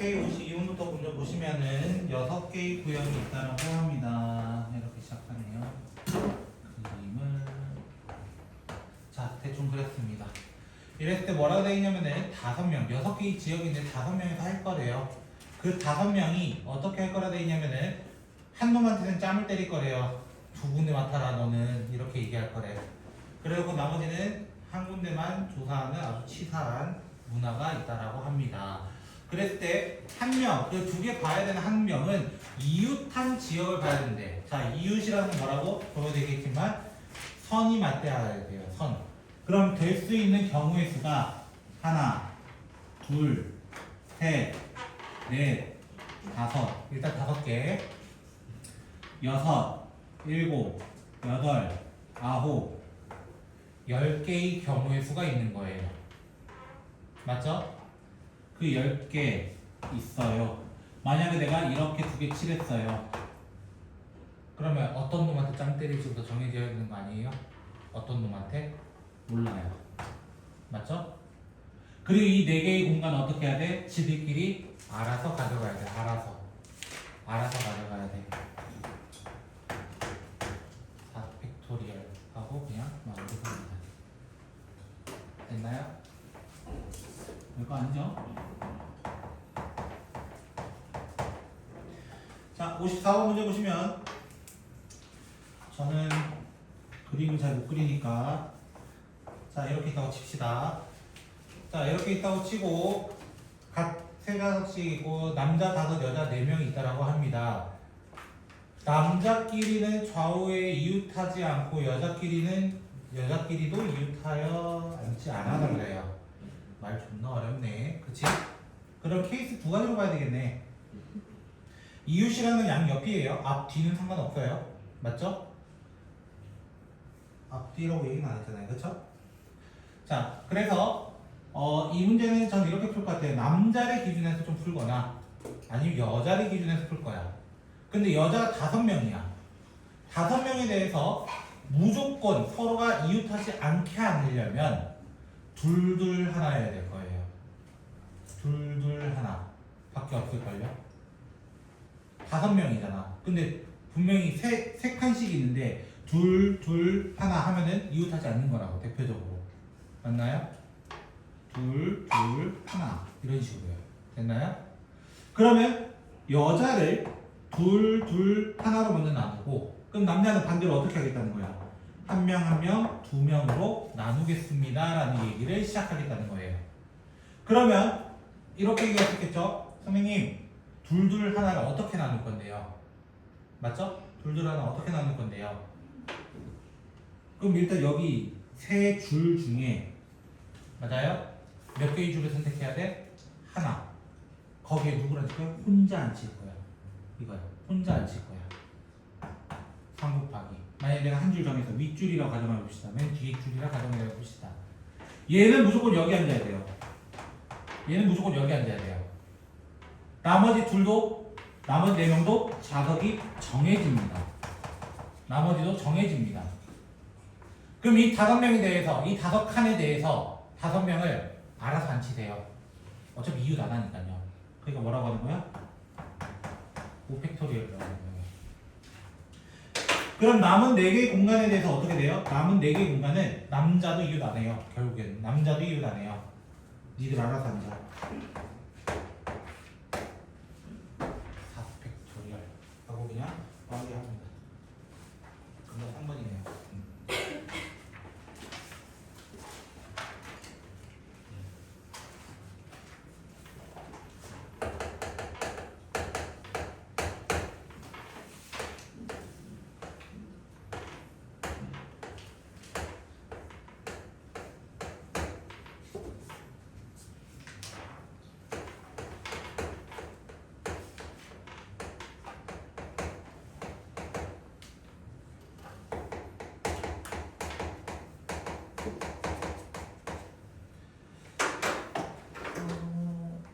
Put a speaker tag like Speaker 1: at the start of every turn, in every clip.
Speaker 1: 6개의 52문부터 먼저 보시면은 6개의 구역이 있다고 합니다. 이렇게 시작하네요. 그림을 자 대충 그렸습니다. 이랬을 때 뭐라고 되어 있냐면은 5명, 6개의 지역인데 5명에서 할 거래요. 그 5명이 어떻게 할 거라 되어 있냐면은 한 놈한테는 짬을 때릴 거래요. 두 군데 맡아라 너는 이렇게 얘기할 거래. 그리고 나머지는 한 군데만 조사하는 아주 치사한 문화가 있다라고 합니다. 그랬을 때 한 명, 그 두 개 봐야 되는 한 명은 이웃한 지역을 봐야 되는데, 자 이웃이라는 뭐라고 보면 되겠지만 선이 맞대야 돼요. 선. 그럼 될 수 있는 경우의 수가 하나, 둘, 셋, 넷, 다섯. 일단 5개. 6, 7, 8, 9, 10개의 경우의 수가 있는 거예요. 맞죠? 그 10개 있어요. 만약에 내가 이렇게 2개 칠했어요. 그러면 어떤 놈한테 짱 때릴지부터 정해져야 되는 거 아니에요? 어떤 놈한테? 몰라요. 맞죠? 그리고 이 4개의 공간 어떻게 해야 돼? 지들끼리 알아서 가져가야 돼. 알아서 가져가야 돼. 4팩토리얼 하고 그냥 마무리합니다. 됐나요? 이거 아니죠? 자, 54번 문제 보시면 저는 그림을 잘 못 그리니까 자 이렇게 있다고 칩시다. 자 이렇게 있다고 치고 각 3가닥씩 있고 남자 5, 여자 4명이 있다라고 합니다. 남자끼리는 좌우에 이웃하지 않고 여자끼리도 이웃하여 앉지 않아 그래요. 말 존나 어렵네. 그치? 그럼 케이스 2가지로 봐야 되겠네. 이웃이라는 양 옆이에요. 앞, 뒤는 상관없어요. 맞죠? 앞뒤라고 얘기는 안 했잖아요. 그쵸? 자, 그래서 이 문제는 전 이렇게 풀 것 같아요. 남자를 기준해서 좀 풀거나 아니면 여자를 기준해서 풀 거야. 근데 여자가 5명이야. 5명에 대해서 무조건 서로가 이웃하지 않게 하려면 둘 하나여야 될 거예요. 둘 하나 밖에 없을걸요? 5명이잖아. 근데 분명히 세 칸씩 있는데 둘 하나 하면은 이웃하지 않는 거라고 대표적으로. 맞나요? 둘 하나 이런 식으로요. 됐나요? 그러면 여자를 둘 하나로 먼저 나누고 그럼 남자는 반대로 어떻게 하겠다는 거야? 한 명 2명으로 나누겠습니다 라는 얘기를 시작하겠다는 거예요. 그러면 이렇게 얘기했겠죠? 선생님 둘 하나를 어떻게 나눌 건데요? 맞죠? 둘 하나 어떻게 나눌 건데요? 그럼 일단 여기 3줄 중에 맞아요? 몇 개의 줄을 선택해야 돼? 하나. 거기에 누구를 앉힐 거야? 혼자 앉힐 거야. 이거야. 혼자 앉힐 거야. 3 곱하기. 만약에 내가 한 줄 정해서 윗줄이라고 가정해 봅시다. 맨 뒤에 줄이라 가정해 봅시다. 얘는 무조건 여기 앉아야 돼요. 얘는 무조건 여기 앉아야 돼요. 나머지 4명도 좌석이 정해집니다. 나머지도 정해집니다. 그럼 이 5명에 대해서, 이 5칸에 대해서 5명을 알아서 앉히세요. 어차피 이웃 안 하니까요. 그러니까 뭐라고 하는 거야? 5팩토리얼이라고 하는 거예요. 그럼 남은 4개의 공간에 대해서 어떻게 돼요? 남은 4개의 공간은 남자도 이웃 안 해요. 결국에는 남자도 이웃 안 해요. 니들 알아서 앉아. 4팩토리얼 하고 그냥 마무리합니다. 그거 3번이네요.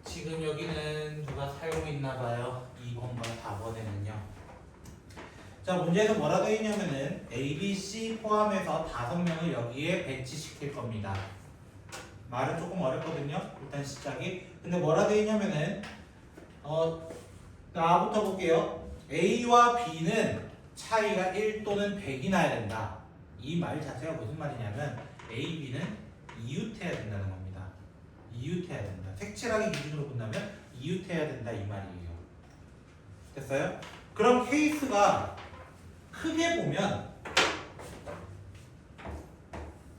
Speaker 1: 지금 여기는 누가 사용했나봐요. 2번과 4번에는요. 자, 문제에서 뭐라 되어 있냐면은 A, B, C 포함해서 5명을 여기에 배치시킬 겁니다. 말은 조금 어렵거든요. 일단 시작이. 근데 뭐라 되어 있냐면은 나부터 볼게요. A와 B는 차이가 1 또는 100이 나야 된다. 이 말 자체가 무슨 말이냐면 A, B는 이웃해야 된다는 겁니다. 이웃해야 된다. 색칠하기 기준으로 본다면 이웃해야 된다 이 말이에요. 됐어요? 그럼 케이스가 크게 보면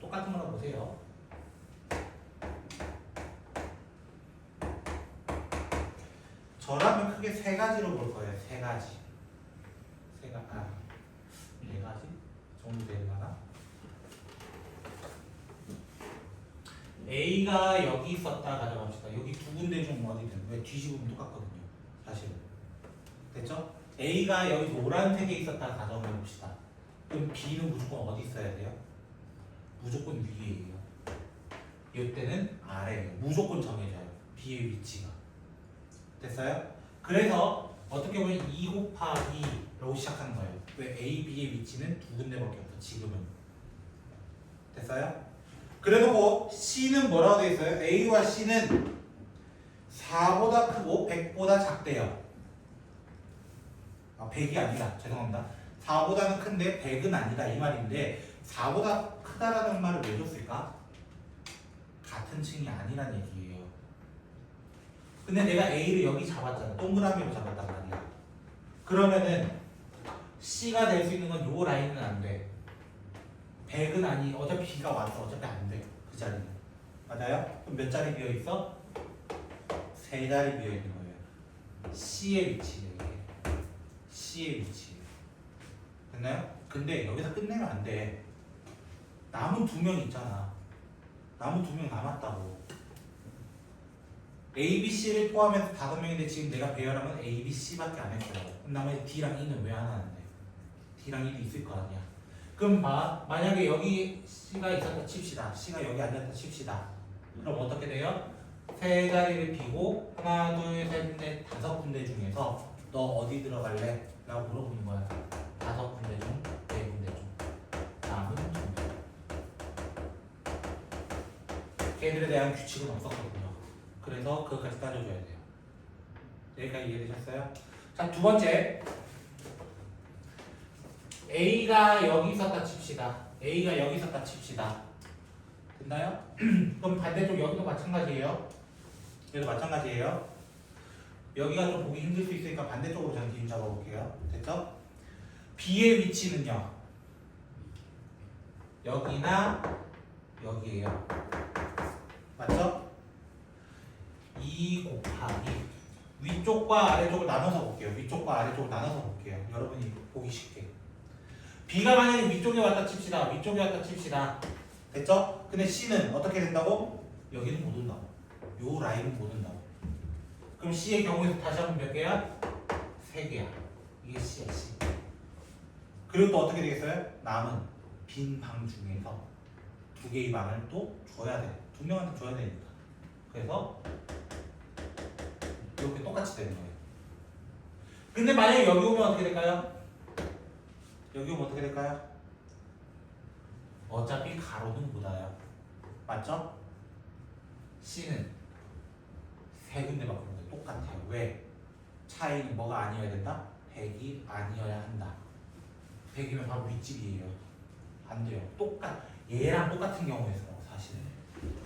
Speaker 1: 똑같은 거나 보세요. 저라면 크게 세 가지로 볼 거예요. 세 가지. 네 가지 정도 되려나? A가 여기 있었다 가져갑시다. 여기 두 군데 중 어디든 왜 뒤집으면 똑같거든요. 사실은. 됐죠? A가 여기 노란색에 있었다 가정해 봅시다. 그럼 B는 무조건 어디 있어야 돼요? 무조건 위에예요. 이때는 아래예요. 무조건 정해져요. B의 위치가. 됐어요? 그래서 어떻게 보면 2 곱하기 2라고 시작하는 거예요. 왜 A, B의 위치는 두 군데밖에 없어 지금은. 됐어요? 그래놓고 C는 뭐라고 되어 있어요? A와 C는 4보다 크고 100보다 작대요. 100이 아니다. 죄송합니다. 4보다는 큰데 100은 아니다 이 말인데 4보다 크다라는 말을 왜 줬을까? 같은 층이 아니란 얘기예요. 근데 내가 A를 여기 잡았잖아. 동그라미로 잡았단 말이야. 그러면은 C가 될 수 있는 건 요 라인은 안 돼. 100은 아니. 어차피 B가 왔어. 어차피 안 돼. 그 자리는. 맞아요? 그럼 몇 자리 비어 있어? 세 자리 비어 있는 거예요. C의 위치예요. 이게. C의 위치. 됐나요? 근데 여기서 끝내면 안 돼. 남은 두 명 있잖아. 남은 두 명 남았다고. A, B, C를 포함해서 5명인데 지금 내가 배열하면 A, B, C밖에 안 했어요. 그럼 나머지 D랑 E는 왜 안 하는데? D랑 E도 있을 거 아니야. 그럼 봐. 만약에 여기 C가 있었다 칩시다. C가 여기 앉았다 칩시다. 그럼 어떻게 돼요? 세 자리를 비고 하나, 둘, 셋, 넷, 5군데 중에서 너 어디 들어갈래? 라고 물어보는 거야. 5군데 중, 4군데 중. 남은 정도. 걔들에 대한 규칙은 없었거든요. 그래서 그것까지 따져줘야 돼요. 여기까지 이해되셨어요? 자, 두 번째. A가 여기 있었다 칩시다. A가 여기 있었다 칩시다. 됐나요? 그럼 반대쪽 여기도 마찬가지예요. 여기도 마찬가지예요. 여기가 좀 보기 힘들 수 있으니까 반대쪽으로 저는 뒤임 잡아볼게요. 됐죠? B의 위치는요. 여기나 여기에요. 맞죠? 2 곱하기 위쪽과 아래쪽을 나눠서 볼게요. 위쪽과 아래쪽을 나눠서 볼게요. 여러분이 보기 쉽게. B가 만약에 위쪽에 왔다 칩시다. 위쪽에 왔다 칩시다. 됐죠? 근데 C는 어떻게 된다고? 여기는 못 온다고. 요 라인은 못 온다고. 그럼 C의 경우에서 다시 한번 몇 개야? 3개야. 이게 C야, C. 그리고 또 어떻게 되겠어요? 남은 빈 방 중에서 2개의 방을 또 줘야 돼. 2명한테 줘야 되니까. 그래서 이렇게 똑같이 되는 거예요. 근데 만약에 여기 오면 어떻게 될까요? 여기 오면 어떻게 될까요? 어차피 가로는 못 와요. 맞죠? C는 세 군데밖에 없는데 똑같아요. 왜? 차이는 뭐가 아니어야 된다? 100이 아니어야 한다. 100이면 바로 윗집이에요. 안 돼요. 얘랑 똑같은 경우에서 사실은.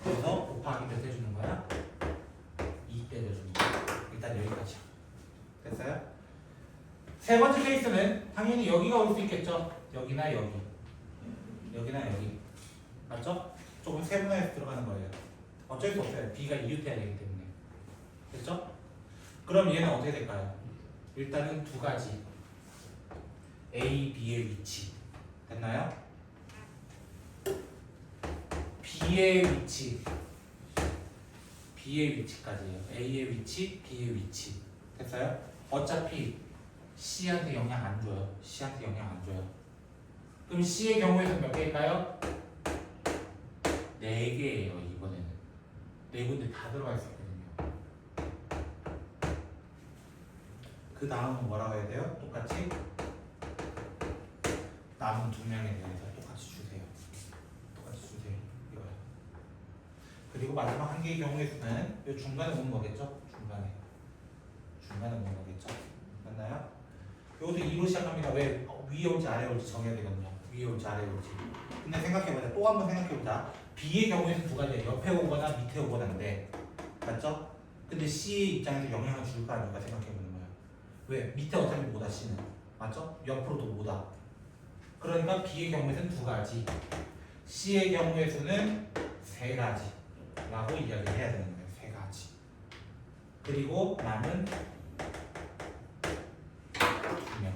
Speaker 1: 그래서 곱하기 몇 해주는 거야? 2 때려주는 거야. 일단 여기까지. 됐어요? 세 번째 케이스는 당연히 여기가 올 수 있겠죠. 여기나 여기. 여기나 여기. 맞죠? 조금 세분화해서 들어가는 거예요. 어쩔 수 없어요. B가 이웃해야 되기 때문에. 됐죠? 그럼 얘는 어떻게 될까요? 일단은 두 가지. A, B의 위치. 됐나요? B의 위치. B의 위치까지예요. A의 위치, B의 위치. 됐어요? 어차피 C한테 영향 안 줘요. C한테 영향 안 줘요. 그럼 C의 경우에는 몇 개일까요? 4개예요. 이번에는 4군데 다 들어가 있었거든요. 그 다음은 뭐라고 해야 돼요? 똑같이 남은 2명에 대해서 똑같이 주세요. 똑같이 주세요. 이거요. 그리고 마지막 한 개의 경우에서는 이 중간에 오는 거겠죠? 중간에 중간에 오는 거겠죠? 맞나요? 여기서 2로 시작합니다. 왜 위에 올지 아래에 올지 정해야 되거든요. 위에 올지 아래에 올지. 근데 생각해보자. 또 한 번 생각해보자. B의 경우에는 두 가지예요. 옆에 오거나 밑에 오거나인데, 맞죠? 근데 C의 입장에서 영향을 줄 거 아닙니까? 생각해보는 거예요. 왜? 밑에 어차피 못와 C는. 맞죠? 옆으로도 못와. 그러니까 B의 경우에는 두 가지, C의 경우에서는 세 가지라고 이야기를 해야 되는 거예요. 세 가지. 그리고 남은 2명.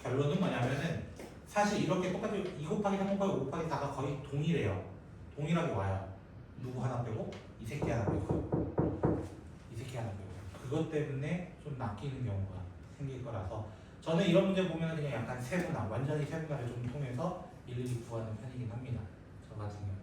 Speaker 1: 결론은 뭐냐면은 사실 이렇게 똑같이 2 곱하기 3 곱하기 5 곱하기 4가 거의 동일해요. 동일하게 와요. 누구 하나 빼고 이 새끼 하나 빼고 이 새끼 하나 빼고. 그것 때문에 좀 낚이는 경우가 생길 거라서 저는 이런 문제 보면 그냥 약간 세분화, 완전히 세분화를 좀 통해서 일일이 구하는 편이긴 합니다. 저 같은 경우.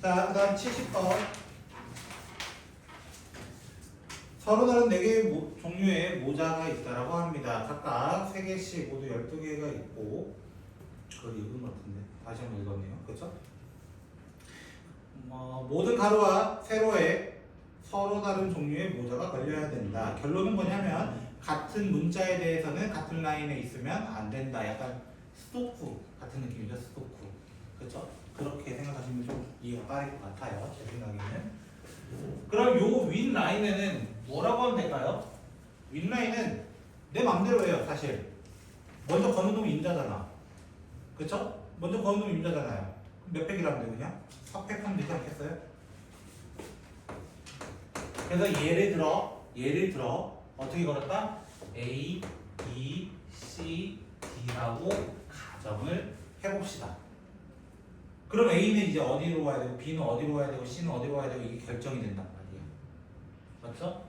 Speaker 1: 자, 그 다음 70번. 서로 다른 4개의 종류의 모자가 있다라고 합니다. 각각 3개씩 모두 12개가 있고, 그걸 읽은 것 같은데 다시 한번 읽었네요. 그렇죠? 모든 가로와 세로에 서로 다른 종류의 모자가 걸려야 된다. 결론은 뭐냐면 같은 문자에 대해서는 같은 라인에 있으면 안 된다. 약간 스토크 같은 느낌이죠. 스토크. 그렇죠? 그렇게 생각하시면 좀 이해가 빠를 것 같아요. 제 생각에는. 그럼 요 윗 라인에는 뭐라고 하면 될까요? 윗 라인은 내 맘대로 해요. 사실 먼저 거는 놈이 임자잖아. 그쵸? 먼저 거는 놈이 임자잖아요. 몇 팩이라면 돼 그냥? 4팩 하면 되지 않겠어요? 그래서 예를 들어 어떻게 걸었다? A, B, C, D라고 가정을 해봅시다. 그럼 A는 이제 어디로 와야 되고 B는 어디로 와야 되고 C는 어디로 와야 되고 이게 결정이 된단 말이에요. 맞죠?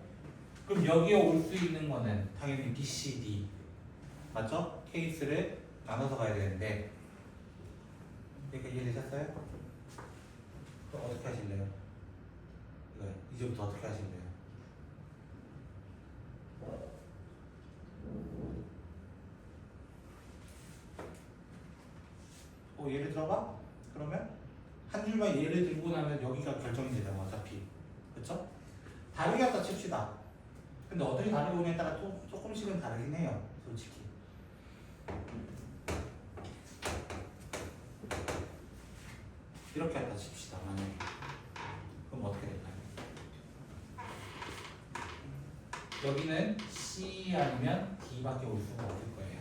Speaker 1: 그럼 여기에 올 수 있는 거는 당연히 B, C, D. 맞죠? 케이스를 나눠서 가야 되는데 여기까지 이해되셨어요? 그럼 어떻게 하실래요? 이제부터 어떻게 하실래요? 예를 들어봐? 그러면 한 줄만 예를 들고 나면 여기가 결정이 되잖아 어차피. 그쵸? 다르게 갖다 칩시다. 근데 어떻게 다르게 오냐에 따라 또 조금씩은 다르긴 해요 솔직히. 이렇게 갖다 칩시다 만약에. 그럼 어떻게 될까요? 여기는 C 아니면 D밖에 올 수가 없을 거예요.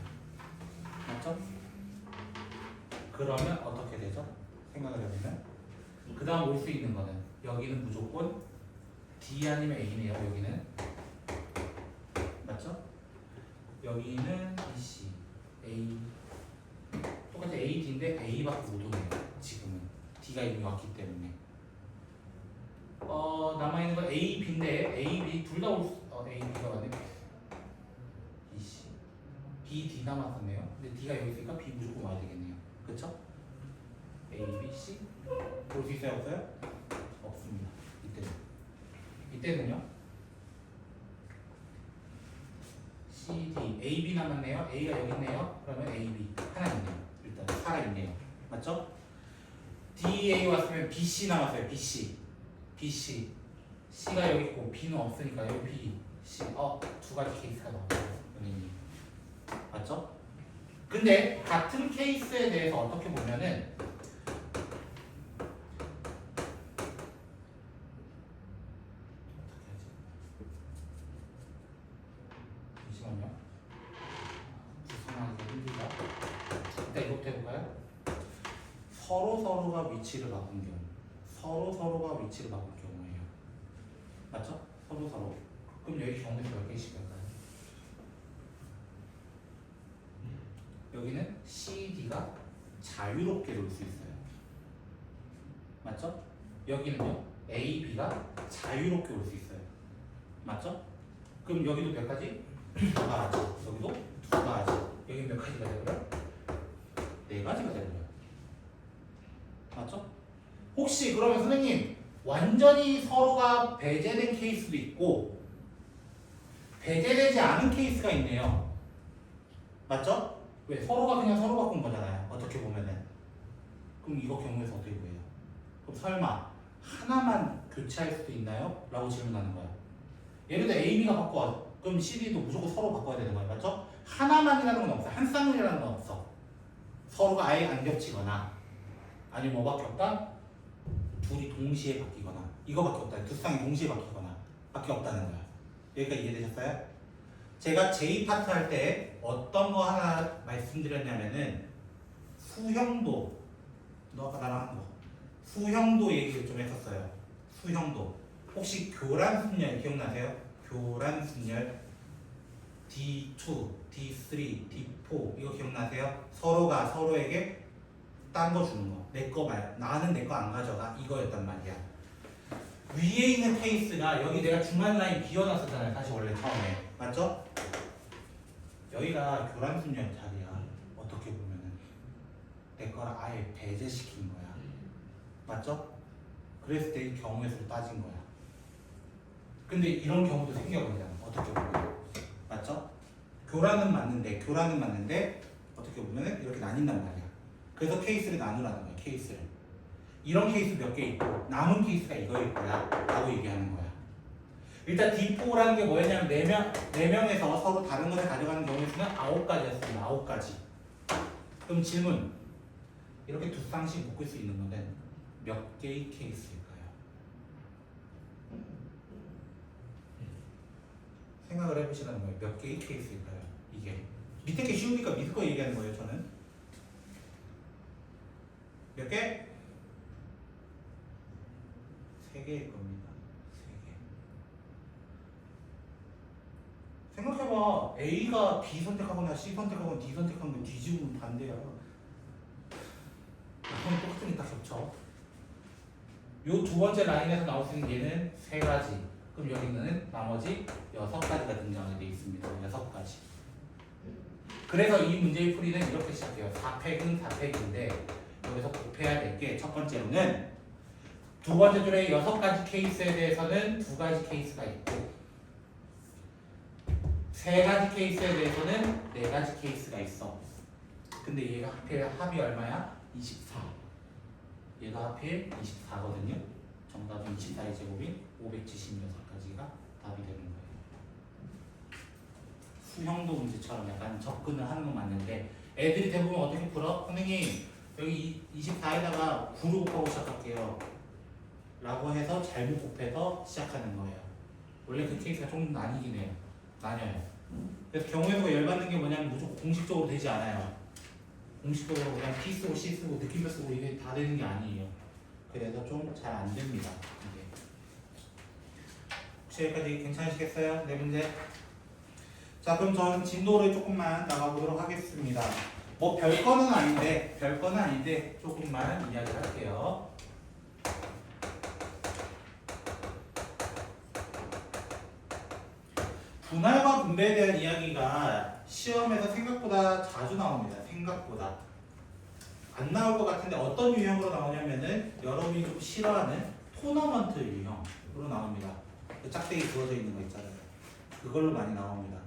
Speaker 1: 맞죠? 그러면 어떻게 되죠? 생각을 해보면 그 다음 올 수 있는 거는 여기는 무조건 D 아니면 A네요. 여기는 맞죠? 여기는 BC, A 똑같이 A, D인데 A밖에 못 오네요. 지금은 D가 이미 왔기 때문에 남아있는 건 A, B인데 A, B 둘 다 올 수 A, B가 왔네. BC, B, D 남았었네요. 근데 D가 여기 있으니까 B 무조건 와야 되겠네요. 그쵸? A, B, C 볼 수 있어요? 없어요? 없습니다. 이때는요? C, D, A, B 남았네요. A가 여기 있네요. 그러면 A, B 하나 있네요. 일단 살아 있네요. 맞죠? D, A 왔으면 B, C 남았어요. B, C, B, C, C가 여기 있고 B는 없으니까 여기 B, C. 두 가지 케이스가 나왔어요. 선생님. 맞죠? 근데 같은 케이스에 대해서 어떻게 보면은 잠시만요. 구성하기가 힘들다. 일단 이것부터 해볼까요? 서로가 위치를 바꾼 경우. 서로가 위치를 바꾼 경우예요. 맞죠? 서로. 그럼 여기 경우에서 몇 개씩 할까요? 여기는 CD가 자유롭게 놓을 수 있어요. 맞죠? 여기는요 AB가 자유롭게 올 수 있어요. 맞죠? 그럼 여기도 몇 가지? 두 가지. 여기도 두 가지. 여기 몇 가지가 되고요? 네 가지가 되고요. 맞죠? 혹시 그러면 선생님 완전히 서로가 배제된 케이스도 있고 배제되지 않은 케이스가 있네요. 맞죠? 왜? 서로가 그냥 서로 바꾼 거잖아요. 어떻게 보면은. 그럼 이거 경우에서 어떻게 구해요? 그럼 설마 하나만 교체할 수도 있나요? 라고 질문하는 거야. 예를 들어 A, B가 바꿔. 그럼 C, D도 무조건 서로 바꿔야 되는 거예요. 맞죠? 하나만이라는 건 없어. 한 쌍이라는 건 없어. 서로가 아예 안 겹치거나 아니면 뭐밖에 없다? 둘이 동시에 바뀌거나 이거밖에 없다. 두 쌍이 동시에 바뀌거나 밖에 없다는 거야. 여기까지 이해되셨어요? 제가 J 파트 할 때 어떤 거 하나 말씀드렸냐면은 수형도 너 아까 나랑 한 거 수형도 얘기를 좀 했었어요. 수형도 혹시 교란순열 기억나세요? 교란순열 D2, D3, D4 이거 기억나세요? 서로가 서로에게 딴 거 주는 거. 내 거 말. 나는 내 거 안 가져가. 이거였단 말이야. 위에 있는 케이스가 여기 내가 중간 라인 비워놨었잖아요. 사실 원래 처음에. 맞죠? 여기가 교란순열 자리야. 어떻게 보면은 내 거를 아예 배제시킨 거야. 맞죠? 그랬을 때 이 경우의 수를 따진 거야. 근데 이런 경우도 생겨버리잖아. 어떻게 보면. 맞죠? 교란은 맞는데 어떻게 보면은 이렇게 나뉜단 말이야. 그래서 케이스를 나누라는 거야. 케이스를. 이런 케이스 몇 개 있고 남은 케이스가 이거일 거야 라고 얘기하는 거야. 일단 D4라는 게 뭐였냐면 4명에서 서로 다른 것을 가져가는 경우의 수는 9가지였습니다. 9가지. 그럼 질문. 이렇게 두 쌍씩 묶을 수 있는 거는 몇 개의 케이스일까요? 생각을 해보시라는 거예요. 몇 개의 케이스일까요? 이게 밑에 게 쉬우니까 밑에 거 얘기하는 거예요. 저는 몇 개? 3개일 겁니다. 3개. 생각해봐. A가 B 선택하거나 C 선택하거나 D 선택한 거 뒤집으면 반대야. 그럼 똑같은 게 딱 겹쳐. 요 두 번째 라인에서 나올 수 있는 얘는 3가지. 그럼 여기는 나머지 6가지가 등장하게 되어 있습니다. 6가지. 그래서 이 문제의 풀이는 이렇게 시작해요. 4팩은 4팩인데 여기서 곱해야 될 게 첫 번째로는 두 번째 줄에 6가지 케이스에 대해서는 2가지 케이스가 있고 3가지 케이스에 대해서는 4가지 케이스가 있어. 근데 얘가 하필 합이 얼마야? 24. 얘가 하필 24거든요. 정답은 24의 제곱인 576가지가 답이 되는 거예요. 수형도 문제처럼 약간 접근을 하는 건 맞는데 애들이 대부분 어떻게 풀어? 선생님 여기 24에다가 9로 곱하고 시작할게요 라고 해서 잘못 곱해서 시작하는 거예요. 원래 그 케이스가 좀 나뉘긴 해요. 나뉘어요. 그래서 경우에서 열받는 게 뭐냐면 무조건 공식적으로 되지 않아요. 공식적으로 그냥 P 쓰고 C 쓰고 느낌표 쓰고 이게 다 되는 게 아니에요. 그래서 좀 잘 안 됩니다. 이게. 혹시 여기까지 괜찮으시겠어요? 네 문제. 자 그럼 저는 진도를 조금만 나가보도록 하겠습니다. 뭐 별거는 아닌데 조금만 이야기를 할게요. 분할과 분배에 대한 이야기가 시험에서 생각보다 자주 나옵니다. 생각보다 안 나올 것 같은데 어떤 유형으로 나오냐면은 여러분이 좀 싫어하는 토너먼트 유형으로 나옵니다. 그 짝대기 그어져 있는 거 있잖아요. 그걸로 많이 나옵니다.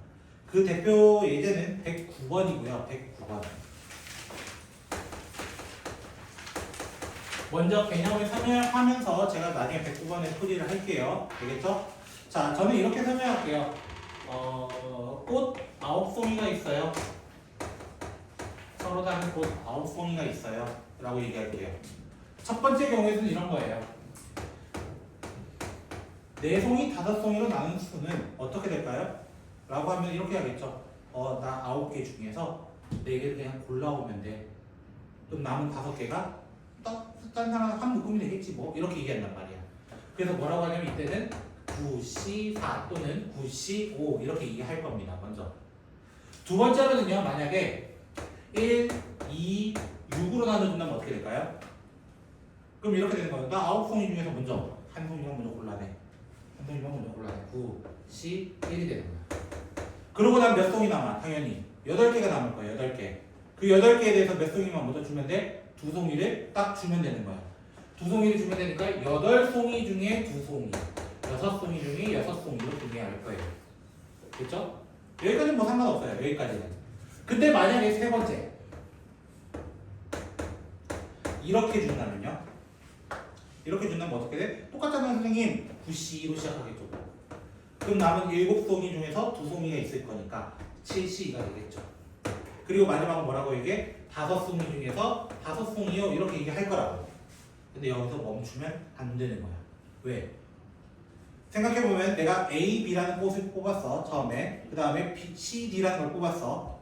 Speaker 1: 그 대표 예제는 109번이고요. 109번. 먼저 개념을 설명하면서 제가 나중에 109번에 풀이를 할게요. 되겠죠? 자, 저는 이렇게 설명할게요. 꽃 9송이가 있어요. 서로 다른 꽃 9송이가 있어요. 라고 얘기할게요. 첫 번째 경우에는 이런 거예요. 4송이, 5송이로 나눈 수는 어떻게 될까요? 라고 하면 이렇게 하겠죠. 나 9개 중에서 4개를 그냥 골라오면 돼. 그럼 남은 5개가 딴 사람 한 묶음이 되겠지 뭐. 이렇게 얘기한단 말이야. 그래서 뭐라고 하냐면 이때는 9C4 또는 9C5 이렇게 얘기할 겁니다. 먼저. 두 번째로는요. 만약에 1, 2, 6으로 나눠준다면 어떻게 될까요? 그럼 이렇게 되는 거예요. 나 9송이 중에서 먼저 한 송이만 먼저 골라내. 한 송이만 먼저 골라내. 9C1이 되는 거야. 그러고 나면 몇 송이 남아? 당연히 8개가 남을 거예요. 8개. 그 8개에 대해서 몇 송이만 먼저 주면 돼? 2송이를 딱 주면 되는 거야. 두 송이를 주면 되니까 8송이 중에 2송이, 6송이 중에 6송이 이렇게 이해할 거예요. 됐죠? 여기까지는 뭐 상관없어요. 여기까지는. 근데 만약에 세 번째 이렇게 준다면요? 이렇게 준다면 어떻게 돼? 똑같잖아요 선생님. 9C로 시작하겠죠. 그럼 남은 7송이 중에서 2송이가 있을 거니까 7C가 되겠죠. 그리고 마지막은 뭐라고 얘기해? 5송이 중에서 5송이요 이렇게 얘기할 거라고. 근데 여기서 멈추면 안 되는 거야. 왜? 생각해보면 내가 A, B라는 꽃을 뽑았어 처음에. 그 다음에 C, D라는 걸 뽑았어.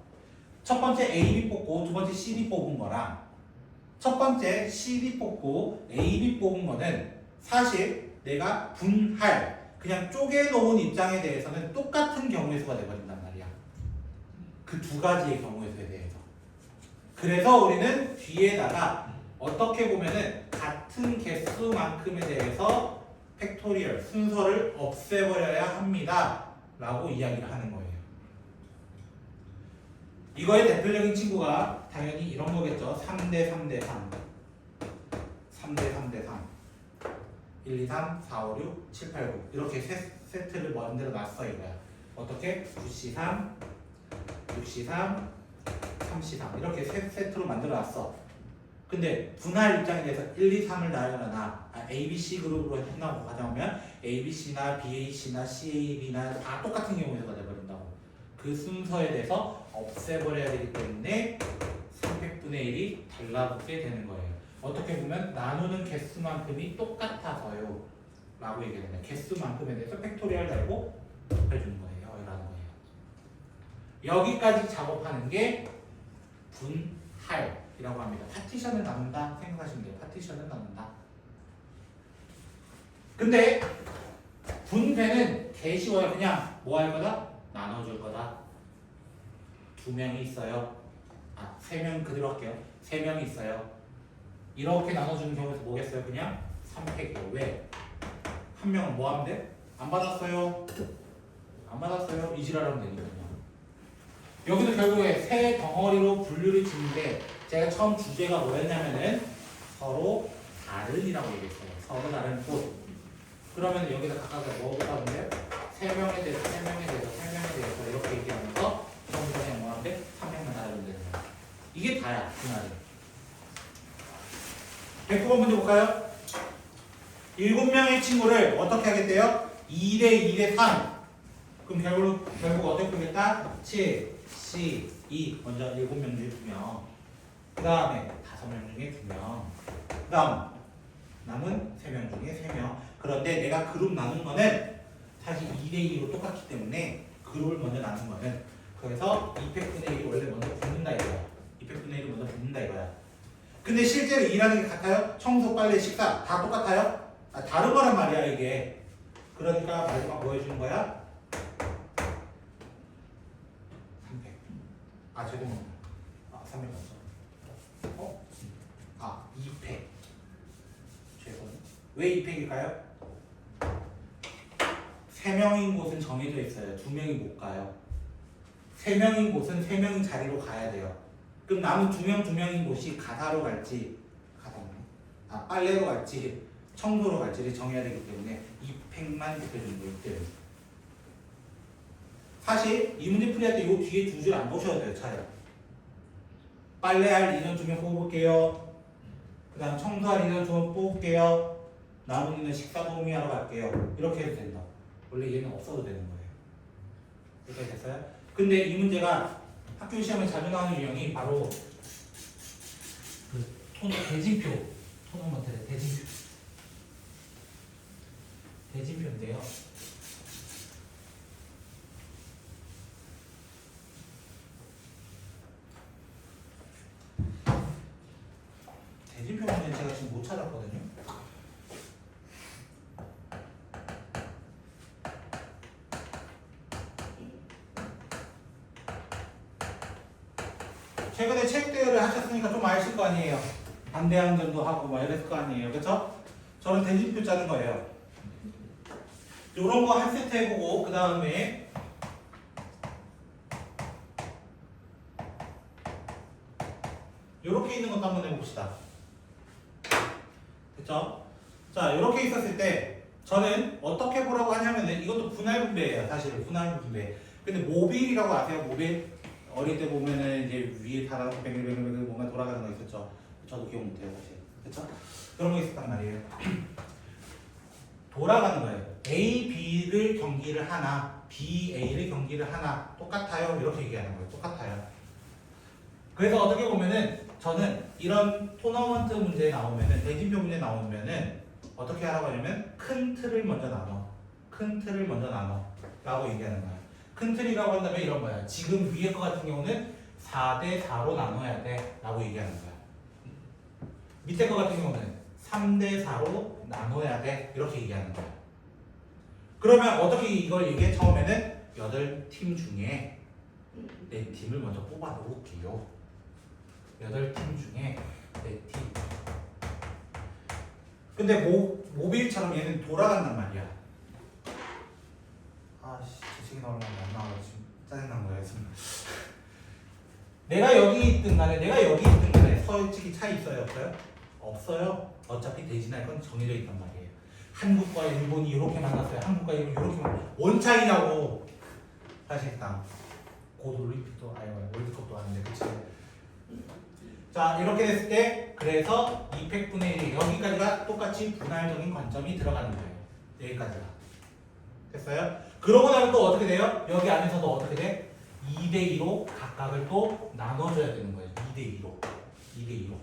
Speaker 1: 첫 번째 A, B 뽑고 두 번째 C, D 뽑은 거랑 첫 번째 C, D 뽑고 A, B 뽑은 거는 사실 내가 분할 그냥 쪼개놓은 입장에 대해서는 똑같은 경우의 수가 돼버린단 말이야. 그 두 가지의 경우의 수에 대해서. 그래서 우리는 뒤에다가 어떻게 보면은 같은 개수만큼에 대해서 팩토리얼 순서를 없애버려야 합니다 라고 이야기를 하는 거예요. 이거의 대표적인 친구가 당연히 이런 거겠죠. 3대 3대 3 3대 3대 3 1, 2, 3, 4, 5, 6, 7, 8, 9 이렇게 세트를 만들어 놨어 이거야. 어떻게? 9C3 6C3 3C3 이렇게 세트로 만들어 놨어. 근데 분할 입장에 대해서 1, 2, 3을 나열하나 A, B, C 그룹으로 한다고 가져오면 A, B, C나 B, A, C나 C, A, B나 다 똑같은 경우에서가 돼버린다고. 그 순서에 대해서 없애버려야 되기 때문에 300분의 1이 달라붙게 되는 거예요. 어떻게 보면 나누는 개수만큼이 똑같아서요 라고 얘기합니다. 개수만큼에 대해서 팩토리얼 달고 해주는 거예요 라는 거예요. 여기까지 작업하는 게 분할이라고 합니다. 파티션을 나눈다 생각하시면 돼요. 파티션을 나눈다. 근데 분배는 개 쉬워요. 그냥 뭐 할 거다? 나눠줄 거다. 2명이 있어요. 3명 그대로 할게요. 3명이 있어요. 이렇게 나눠주는 경우에서 뭐겠어요? 그냥 3팩이요. 왜? 한 명은 뭐 하면 돼? 안 받았어요. 안 받았어요. 이지랄하면 되니까요. 여기도 결국에 세 덩어리로 분류를 짓는데 제가 처음 주제가 뭐였냐면은 서로 다른이라고 얘기했어요. 서로 다른 꽃. 그러면 여기다 각각 뭐가 본데요? 3명에 대해서 3명에 대해서 3명에 대해서 이렇게 얘기하면서 전부 다 그냥 뭐 하면 돼? 3명만 알아주면 되는 거야. 이게 다야. 그 말이. 109번 문제 볼까요? 7명의 친구를 어떻게 하겠대요? 2대 2대 3. 그럼 결국 어떻게 보겠다? 7, C, 2. 먼저 7명 중에 2명. 그 다음에 5명 중에 2명. 그 다음 남은 3명 중에 3명. 그런데 내가 그룹 나눈 거는 사실 2대 2로 똑같기 때문에 그룹을 먼저 나눈 거는 그래서 200분의 1이 원래 먼저 붙는다 이거야. 200분의 1이 먼저 붙는다 이거야. 근데 실제로 일하는 게 같아요? 청소, 빨래, 식사 다 똑같아요? 다른 거란 말이야 이게. 그러니까 마지막 뭐 해주는 거야? 300. 죄송합니다. 300 맞죠? 2팩. 죄송. 왜 2팩일까요? 3명인 곳은 정해져 있어요. 2명이 못 가요. 3명인 곳은 3명이 자리로 가야 돼요. 그럼 남은 2명인 곳이 가사로 갈지, 빨래로 갈지, 청소로 갈지를 정해야 되기 때문에 2팩만 대표주는 거예요. 사실 이 문제 풀이할 때 이 뒤에 2줄 안 보셔도 돼요. 차라리. 빨래할 인원 2명 뽑을게요. 그 다음 청소할 인원 2명 뽑을게요. 남은 인원 식사 도우미하러 갈게요. 이렇게 해도 된다. 원래 얘는 없어도 되는 거예요. 이렇게 됐어요? 근데 이 문제가 학교 시험에 자주 나오는 유형이 바로 그 대진표, 토너먼트의 대진표인데요. 대진표 문제는 제가 지금 못 찾았거든요. 최근에 체육대회를 하셨으니까 좀 아실 거 아니에요. 반대항전도 하고 막 이랬을 거 아니에요. 그렇죠? 저는 대진표 짜는 거예요. 요런 거 한 세트 해보고 그 다음에 요렇게 있는 것도 한번 해봅시다. 그쵸? 자, 이렇게 있었을 때 저는 어떻게 보라고 하냐면은 이것도 분할 분배예요. 사실 분할 분배. 근데 모빌이라고 아세요? 모빌? 어릴 때 보면은 이제 위에 달아놓고 뱅글뱅글 뭔가 돌아가는 거 있었죠. 저도 기억 못해요, 사실. 그쵸? 그런 거 있었단 말이에요. 돌아가는 거예요. A, B를 경기를 하나, B, A를 경기를 하나 똑같아요. 이렇게 얘기하는 거예요. 똑같아요. 그래서 어떻게 보면은 저는 이런 토너먼트 문제 나오면은 대진표 문제 나오면은 어떻게 하라고 하냐면 큰 틀을 먼저 나눠. 큰 틀을 먼저 나눠. 라고 얘기하는 거예요. 큰 틀이라고 한다면 이런 거야. 지금 위에 거 같은 경우는 4대 4로 나눠야 돼. 라고 얘기하는 거야. 밑에 거 같은 경우는 3대 4로 나눠야 돼. 이렇게 얘기하는 거야. 그러면 어떻게 이걸 얘기해? 처음에는 8팀 중에 4팀을 먼저 뽑아 놓을게요. 8팀 중에 4팀. 근데 모빌처럼 얘는 돌아간단 말이야. 아씨, 제 책이 나오려면 안 나와요. 지금 짜증난 거예요. 지금. 내가 여기 있든 간에, 내가 여기 있든 간에 솔직히 차이 있어요? 없어요? 없어요. 어차피 대진할 건 정해져 있단 말이에요. 한국과 일본이 이렇게 만났어요. 한국과 일본이 이렇게 만났어요. 뭔 차이냐고. 사실상 곧 올림픽도 월드컵도 하는데 그치? 자, 이렇게 됐을 때 그래서 200분의 1 여기까지가 똑같이 분할적인 관점이 들어가는 거예요. 여기까지가 됐어요? 그러고 나면 또 어떻게 돼요? 여기 안에서도 어떻게 돼? 2대 2로 각각을 또 나눠줘야 되는 거예요. 2대 2로 2대 2로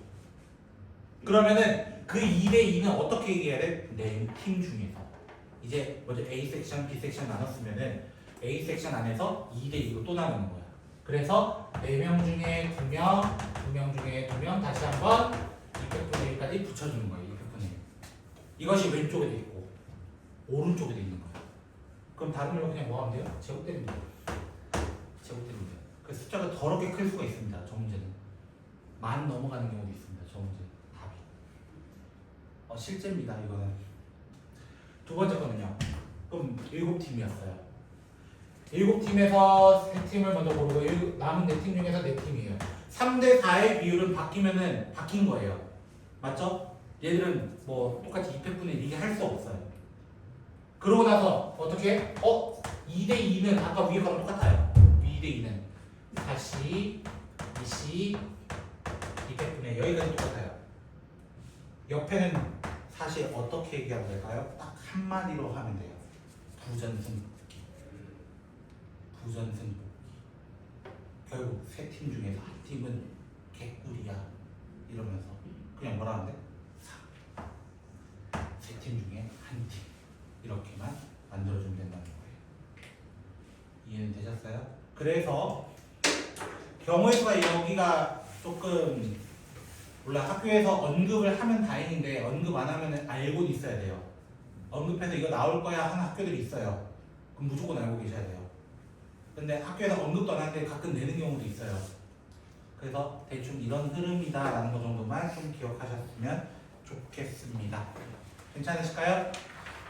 Speaker 1: 그러면은 그 2대 2는 어떻게 얘기해야 돼? 네 팀 중에서 이제 먼저 A 섹션, B 섹션 나눴으면은 A 섹션 안에서 2대 2로 또 나누는 거야. 그래서 4명 중에 2명, 2명 중에 2명 다시 한번 200분의 1까지 붙여주는 거예요. 200분의 1. 이것이 왼쪽에 돼 있고 오른쪽에 돼 있는 거예요. 그럼 다른 말로 그냥 뭐 하면 돼요? 제곱 때리면 돼요. 제곱 때리면 돼요. 그 숫자가 더럽게 클 수가 있습니다. 저 문제는. 만 넘어가는 경우도 있습니다. 저 문제 답이. 실제입니다. 이거는. 두 번째 거는요. 그럼 7팀이었어요. 7팀에서 3팀을 먼저 고르고 남은 4팀 중에서 4팀이에요. 3대 4의 비율은 바뀌면은 바뀐 거예요. 맞죠? 얘들은 뭐 똑같이 200분의 1 이게 할 수 없어요. 그러고 나서 어떻게? 2대 2는 아까 위에 거랑 똑같아요. 2대 2는 다시 200분의 1 여기까지 똑같아요. 옆에는 사실 어떻게 얘기하면 될까요? 딱 한마디로 하면 돼요. 부전승복기. 부전승복기. 결국 3팀 중에서 한 팀은 개꿀이야. 이러면서 그냥 뭐라 하는데? 3팀 중에 한 팀. 이렇게만 만들어주면 된다는 거예요. 이해는 되셨어요? 그래서 경우의 수가 여기가 조금 몰라 학교에서 언급을 하면 다행인데 언급 안 하면 알고는 있어야 돼요. 언급해서 이거 나올 거야 하는 학교들이 있어요. 그럼 무조건 알고 계셔야 돼요. 근데 학교에서 언급도 안 하는데 가끔 내는 경우도 있어요. 그래서 대충 이런 흐름이다 라는 거 정도만 좀 기억하셨으면 좋겠습니다. 괜찮으실까요?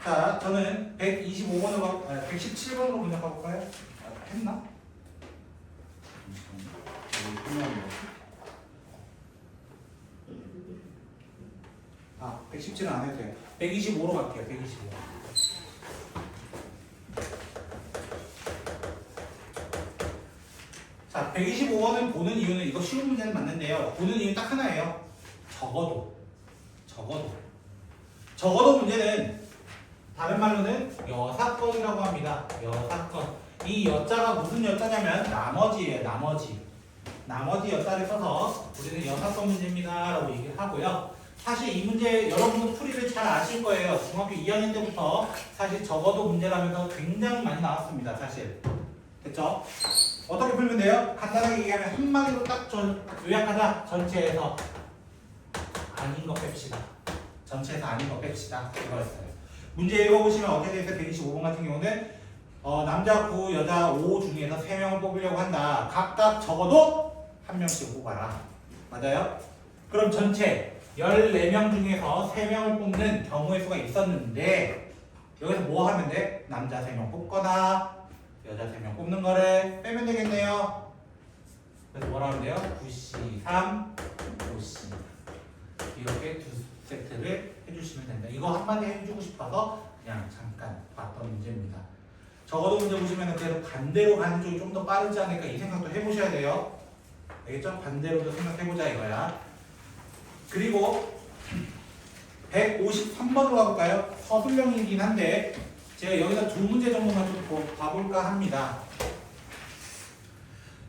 Speaker 1: 자, 저는 125번으로 117번으로 분석해 볼까요? 했나? 아, 117은 안 해도 돼요. 125로 갈게요. 125. 자, 125번을 보는 이유는 이거 쉬운 문제는 맞는데요. 보는 이유는 딱 하나예요. 적어도 문제는 다른 말로는 여사건이라고 합니다. 여사건. 이 여자가 무슨 여자냐면 나머지예요. 나머지 여자를 써서 우리는 여사건 문제입니다 라고 얘기를 하고요. 사실 이 문제 여러분도 풀이를 잘 아실 거예요. 중학교 2학년 때부터 사실 적어도 문제라면서 굉장히 많이 나왔습니다. 사실. 됐죠? 어떻게 풀면 돼요? 간단하게 얘기하면 한마디로 딱 요약하자. 전체에서 아닌 거 뺍시다. 전체에서 아닌 거 뺍시다. 이거였어요. 문제 읽어보시면 어떻게 돼 있어요? 125번 같은 경우는 남자 9, 여자 5 중에서 3명을 뽑으려고 한다. 각각 적어도 1명씩 뽑아라. 맞아요? 그럼 전체 14명 중에서 3명을 뽑는 경우의 수가 있었는데 여기서 뭐 하면 돼? 남자 3명 뽑거나 여자 3명 뽑는 거를 빼면 되겠네요. 그래서 뭐라 하면 돼요? 9C, 3, 5C 이렇게 세트를 해주시면 됩니다. 이거 한마디 해주고 싶어서 그냥 잠깐 봤던 문제입니다. 적어도 문제 보시면 그래도 반대로 가는 쪽이 좀 더 빠르지 않을까 이 생각도 해보셔야 돼요. 알겠죠? 반대로도 생각해보자 이거야. 그리고 153번으로 가볼까요? 서술형이긴 한데 제가 여기서 두 문제 정도만 좀 봐볼까 합니다.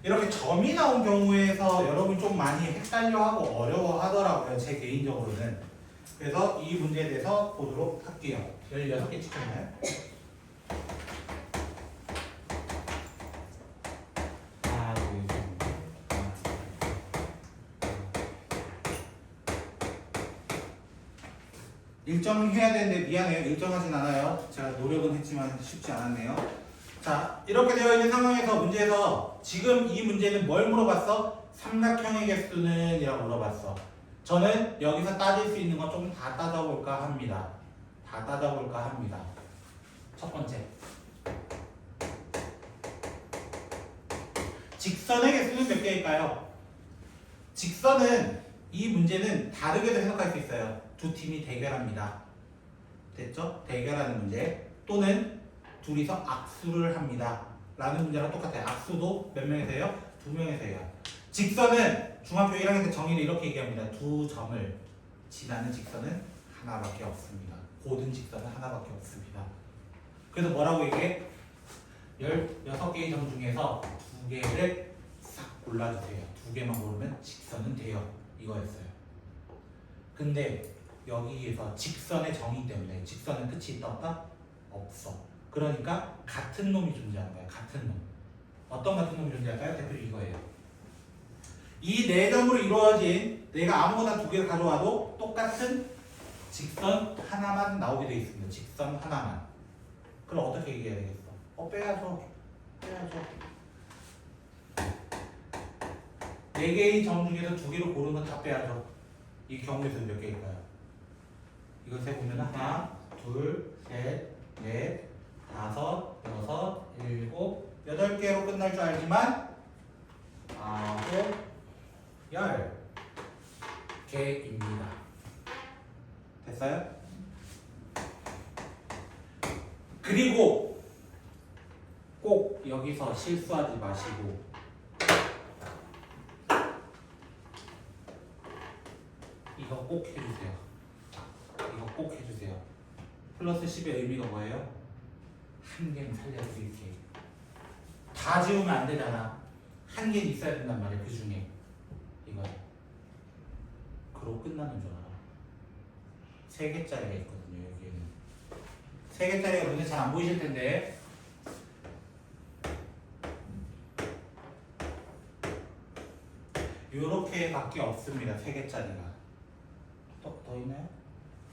Speaker 1: 이렇게 점이 나온 경우에서 여러분 좀 많이 헷갈려하고 어려워하더라고요. 제 개인적으로는. 그래서 이 문제에 대해서 보도록 할게요. 16개 찍혔나요? 일정해야 되는데 미안해요. 일정하진 않아요. 제가 노력은 했지만 쉽지 않았네요. 자, 이렇게 되어 있는 상황에서 문제에서 지금 이 문제는 뭘 물어봤어? 삼각형의 개수는 이라고 물어봤어. 저는 여기서 따질 수 있는 거 좀 다 따져볼까 합니다. 다 따져볼까 합니다. 첫 번째. 직선의 개수는 몇 개일까요? 직선은 이 문제는 다르게도 해석할 수 있어요. 두 팀이 대결합니다. 됐죠? 대결하는 문제. 또는 둘이서 악수를 합니다. 라는 문제랑 똑같아요. 악수도 몇 명에서 해요? 두 명에서 해요. 직선은 중학교 1학년 때 정의를 이렇게 얘기합니다. 두 점을 지나는 직선은 하나밖에 없습니다. 고든 직선은 하나밖에 없습니다. 그래서 뭐라고 얘기해? 16개의 점 중에서 두 개를 싹 골라주세요. 두 개만 고르면 직선은 돼요. 이거였어요. 근데 여기에서 직선의 정의 때문에 직선은 끝이 있다 없다? 없어. 그러니까 같은 놈이 존재하는 거예요. 같은 놈. 어떤 같은 놈이 존재할까요? 대표로 이거예요. 이 네 점으로 이루어진 내가 아무거나 두 개를 가져와도 똑같은 직선 하나만 나오게 되어 있습니다. 직선 하나만. 그럼 어떻게 얘기해야 되겠어? 빼야죠. 빼야죠. 네 개의 점 중에서 두 개를 고르는 건 다 빼야죠. 이 경우에서 몇 개일까요? 이걸 세보면 하나, 둘, 셋, 넷, 다섯, 여섯, 일곱, 8개로 끝날 줄 알지만 아홉, 10개입니다. 됐어요? 그리고 꼭 여기서 실수하지 마시고 이거 꼭 해주세요. 이거 꼭 해주세요. 플러스 10의 의미가 뭐예요? 한 개는 살려드릴게. 다 지우면 안 되잖아. 한 개는 있어야 된단 말이야. 그 중에 이거 그러고 끝나는 줄 알아. 3개짜리가 있거든요. 여기에는 3개짜리가 눈에 잘 안 보이실 텐데 요렇게 밖에 없습니다. 3개짜리가. 더 있나요?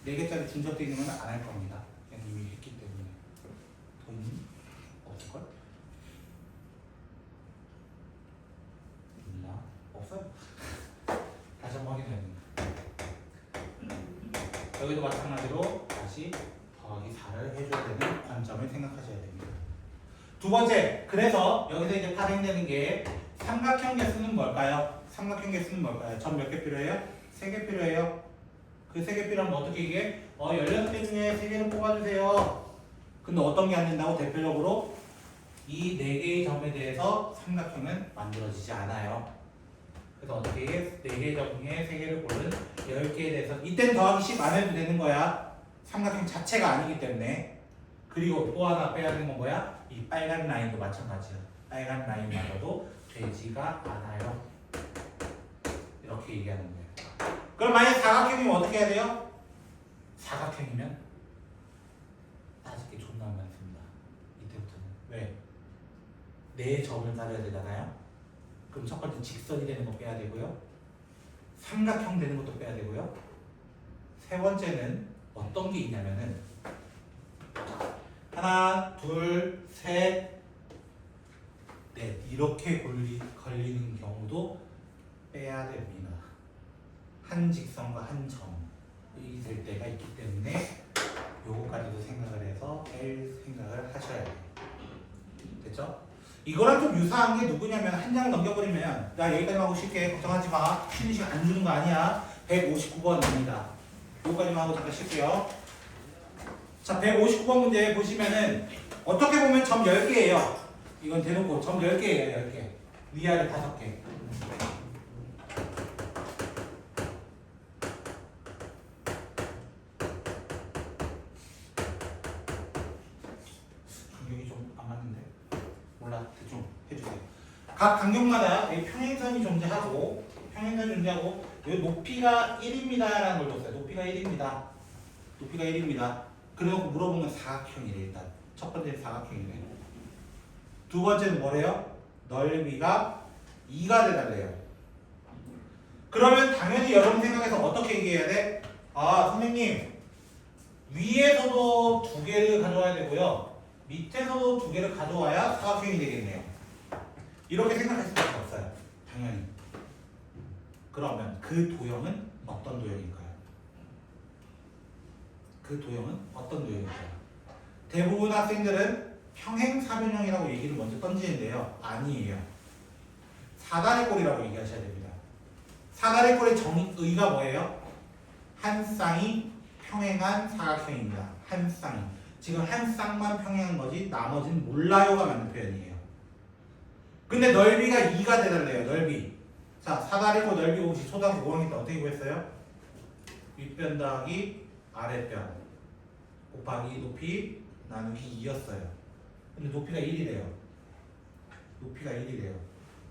Speaker 1: 4개짜리 준접되어 있는 건 안 할 겁니다. 그냥 이미 했기 때문에. 더 있니? 없을걸? 있나? 없어요? 다시 한번 확인해야 됩니다. 여기도 마찬가지로 다시 더하기 4를 해줘야 되는 관점을 생각하셔야 됩니다. 두 번째, 그래서 여기서 이제 발행되는 게 삼각형 개수는 뭘까요? 삼각형 개수는 뭘까요? 점 몇 개 필요해요? 3개 필요해요. 그 3개 필요하면 어떻게 얘기해? 16개 중에 3개를 뽑아주세요. 근데 어떤 게 안 된다고? 대표적으로 이 4개의 점에 대해서 삼각형은 만들어지지 않아요. 그래서 어떻게 해? 4개의 점 중에 3개를 고른 10개에 대해서 이땐 더하기 10 안 해도 되는 거야. 삼각형 자체가 아니기 때문에. 그리고 또 하나 빼야 되는 건 뭐야? 이 빨간 라인도 마찬가지야. 빨간 라인마저도 되지가 않아요. 이렇게 얘기하는 거예요. 그럼 만약 사각형이면 어떻게 해야 돼요? 사각형이면 따질 게 존나 많습니다. 이때부터는. 왜? 4점을 따져야 되잖아요. 그럼 첫 번째 직선이 되는 거 빼야 되고요. 삼각형 되는 것도 빼야 되고요. 세 번째는 어떤 게 있냐면은 하나, 둘, 셋, 넷 이렇게 걸리는 경우도 빼야 됩니다. 한 직선과 한 점이 될 때가 있기 때문에 요거까지도 생각을 해서 뺄 생각을 하셔야 돼요. 됐죠? 이거랑 좀 유사한 게 누구냐면 한 장을 넘겨버리면 나 여기까지만 하고 쉴게 걱정하지 마 쉬는 시간 안 주는 거 아니야 159번입니다 요거까지만 하고 잠깐 쉴게요. 자, 159번 문제 보시면은 어떻게 보면 점 10개예요. 이건 대놓고 점 10개예요. 10개. 위아래 5개. 여기 좀 안 맞는데? 몰라. 대충 해주세요. 각 간격마다 이 평행선이 존재하고 이 높이가 1입니다 라는 걸 줬어요. 높이가 1입니다. 높이가 1입니다. 그래놓고 물어보면 사각형이래. 일단 첫 번째는 사각형이래. 두 번째는 뭐래요? 넓이가 2가 돼달래요. 그러면 당연히 여러분 생각해서 어떻게 얘기해야 돼? 아, 선생님 위에서도 2개를 가져와야 되고요, 밑에서도 2개를 가져와야 사각형이 되겠네요. 이렇게 생각할 수밖에 없어요. 당연히. 그러면 그 도형은 어떤 도형일까요? 그 도형은 어떤 도형일까요? 대부분 학생들은 평행사변형이라고 얘기를 먼저 던지는데요. 아니에요. 사다리꼴이라고 얘기하셔야 됩니다. 사다리꼴의 정의가 뭐예요? 한 쌍이 평행한 사각형입니다. 한 쌍이. 지금 한 쌍만 평행한 거지 나머지는 몰라요가 맞는 표현이에요. 근데 넓이가 2가 돼달래요. 넓이. 자, 사다리꼴 넓이 공식 초등학교 5학년 때 어떻게 구했어요? 윗변 더하기 아랫변 곱하기 높이 나누기 2였어요. 근데 높이가 1이래요. 높이가 1이래요.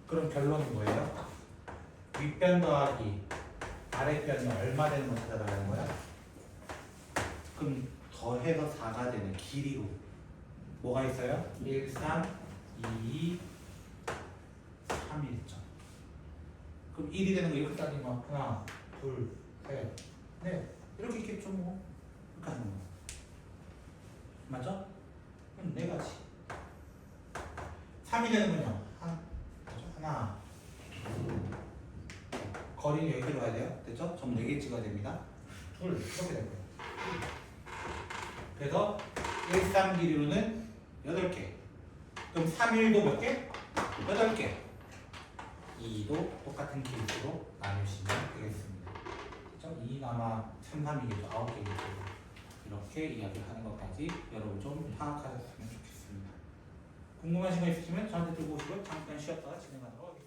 Speaker 1: 그럼 결론은 뭐예요? 윗변 더하기 아랫변이 얼마 되는 거 찾아달라는 거야? 그럼 더해서 4가 되는 길이로 뭐가 있어요? 1, 3, 2, 3, 1점. 그럼 1이 되는 거 이렇게 따지면 하나, 둘, 셋, 넷 이렇게 있겠죠 뭐. 이렇게 하는 거 맞죠? 그럼 4가지. 3이 되는 건요. 하나. 거리는 여기로 가야 돼요. 됐죠? 점 4개 찍어야 됩니다. 둘 이렇게 될 거예요. 그래서 1, 3 길이로는 8개. 그럼 3, 1도 몇 개? 8개. 2도 똑같은 길이로 나누시면 되겠습니다. 그렇죠? 2 아마 3, 3이겠죠. 9개겠죠. 이렇게 이야기를 하는 것까지 여러분 좀 파악하셨으면 좋겠습니다. 궁금하신 거 있으시면 저한테 들고 오시고 잠깐 쉬었다가 진행하도록 하겠습니다.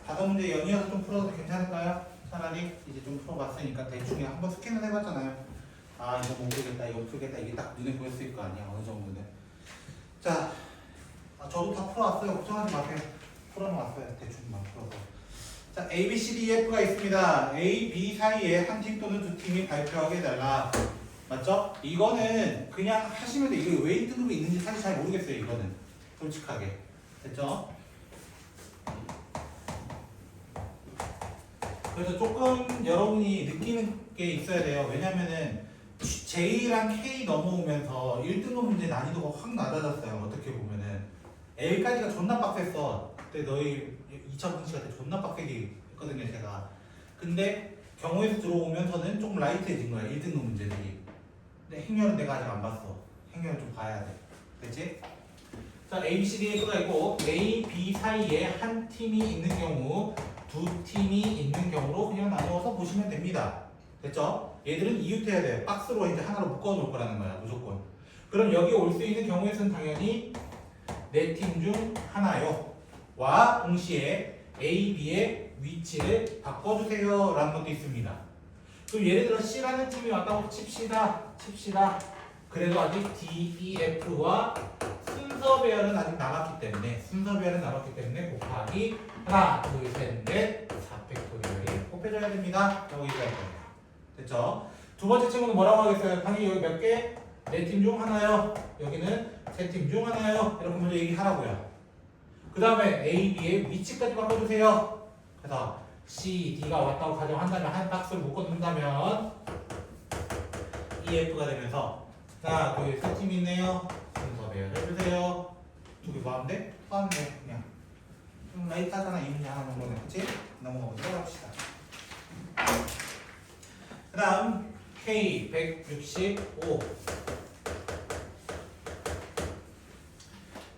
Speaker 1: 5문제 연이어서 좀 풀어도 괜찮을까요? 차라리 이제 좀 풀어봤으니까 대충 한번 스캔을 해봤잖아요. 아, 이거 못 풀겠다, 이거 풀겠다, 이게 딱 눈에 보였을 거 아니야, 어느 정도는. 자, 저도 다 풀어왔어요. 걱정하지 마세요. 풀어놓았어요. 대충만 풀어서. 자, A, B, C, D, F가 있습니다. A, B 사이에 한 팀 또는 두 팀이 발표하게 해달라. 맞죠? 이거는 그냥 하시면 돼. 이거 왜 1등급이 있는지 사실 잘 모르겠어요. 이거는 솔직하게. 됐죠? 그래서 조금 여러분이 느끼는 게 있어야 돼요. 왜냐면은 J랑 K 넘어오면서 1등급 문제 난이도가 확 낮아졌어요. 어떻게 보면은 L까지가 존나 빡셌어. 그때 너희 2차 분식할 때 존나 빡세게 했거든요, 제가. 근데 경우에서 들어오면서는 조금 라이트해진 거야, 1등급 문제들이. 근데 행렬은 내가 아직 안 봤어. 행렬은 좀 봐야 돼. 됐지? 자, A, B, C, D, F가 있고 A, B 사이에 한 팀이 있는 경우, 두 팀이 있는 경우로 그냥 나누어서 보시면 됩니다. 됐죠? 얘들은 이웃해야 돼. 박스로 이제 하나로 묶어 놓을 거라는 거야, 무조건. 그럼 여기 올 수 있는 경우에서는 당연히 네 팀 중 하나요. 와 동시에 A, B의 위치를 바꿔주세요 라는 것도 있습니다. 그럼 예를 들어 C라는 팀이 왔다고 칩시다. 그래도 아직 D, E, F와 순서 배열은 아직 남았기 때문에 곱하기 하나, 둘, 셋, 넷, 4팩토리얼이 곱해줘야 됩니다. 라고 얘기할 거예요. 됐죠? 두 번째 친구는 뭐라고 하겠어요? 당연히 여기 몇 개? 네 팀 중 하나요. 여기는 세 팀 중 하나요. 이렇게 먼저 얘기하라고요. 그 다음에 A, B의 위치까지 바꿔주세요. 그래서 C, D가 왔다고 가정한다면 한 박스를 묶어둔다면 EF가 되면서 자, 거기 세 팀이 있네요. 순서 배열해주세요. 두 개 뭐하면 돼? 포함해 그냥. 좀 라이트하잖아. 이 문제 하나 정도는. 그치? 넘어가보도록 합시다. 그 다음 K 165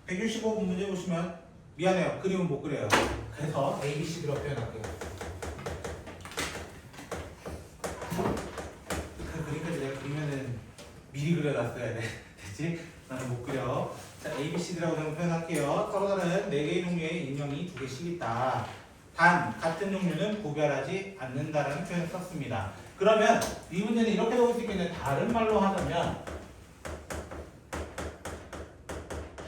Speaker 1: 165번 문제 보시면 미안해요. 그림은 못 그려요. 그래서 A, B, C 들어 표현할게요. 미리 그려놨어야 돼. 되지? 나는 못 그려. 자, A, B, C, D라고 저는 표현할게요. 서로 다른 4개의 종류의 인형이 2개씩 있다. 단, 같은 종류는 구별하지 않는다라는 표현을 썼습니다. 그러면 이 문제는 이렇게 나올 수 있겠네요. 다른 말로 하자면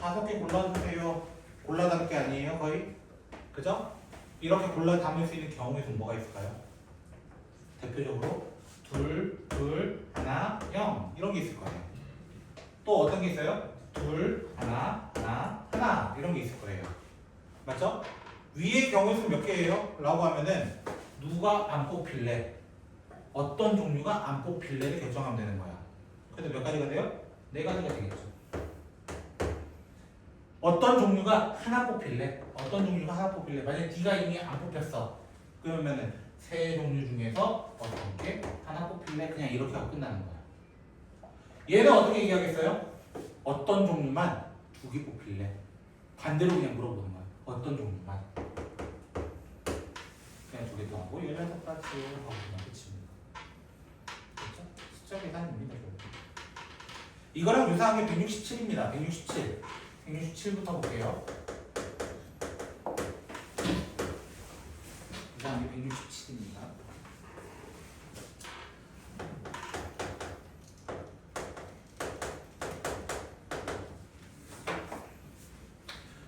Speaker 1: 5개 골라주세요. 골라 담을 게 아니에요, 거의? 그죠? 이렇게 골라 담을 수 있는 경우의 수 뭐가 있을까요? 대표적으로 둘, 둘, 하나, 0 이런 게 있을 거예요. 또 어떤 게 있어요? 둘, 하나, 하나, 하나 이런 게 있을 거예요. 맞죠? 위의 경우의 수 몇 개예요? 라고 하면은 누가 안 뽑힐래? 어떤 종류가 안 뽑힐래를 결정하면 되는 거야. 그래서 몇 가지가 돼요? 4가지가 되겠죠. 어떤 종류가 하나 뽑힐래? 어떤 종류가 하나 뽑힐래? 만약에 D가 이미 안 뽑혔어. 그러면은 세 종류 중에서 어떤 게 하나 뽑힐래? 그냥 이렇게 하고 끝나는 거야. 얘는 어떻게 얘기하겠어요? 어떤 종류만 2개 뽑힐래? 반대로 그냥 물어보는 거야. 어떤 종류만. 그냥 2개 더 하고 16가지 하고 그냥 끝입니다. 그렇죠? 숫자 계산입니다. 이거랑 유사한 게 167입니다. 167. 167부터 볼게요. 유사한 게 167입니다.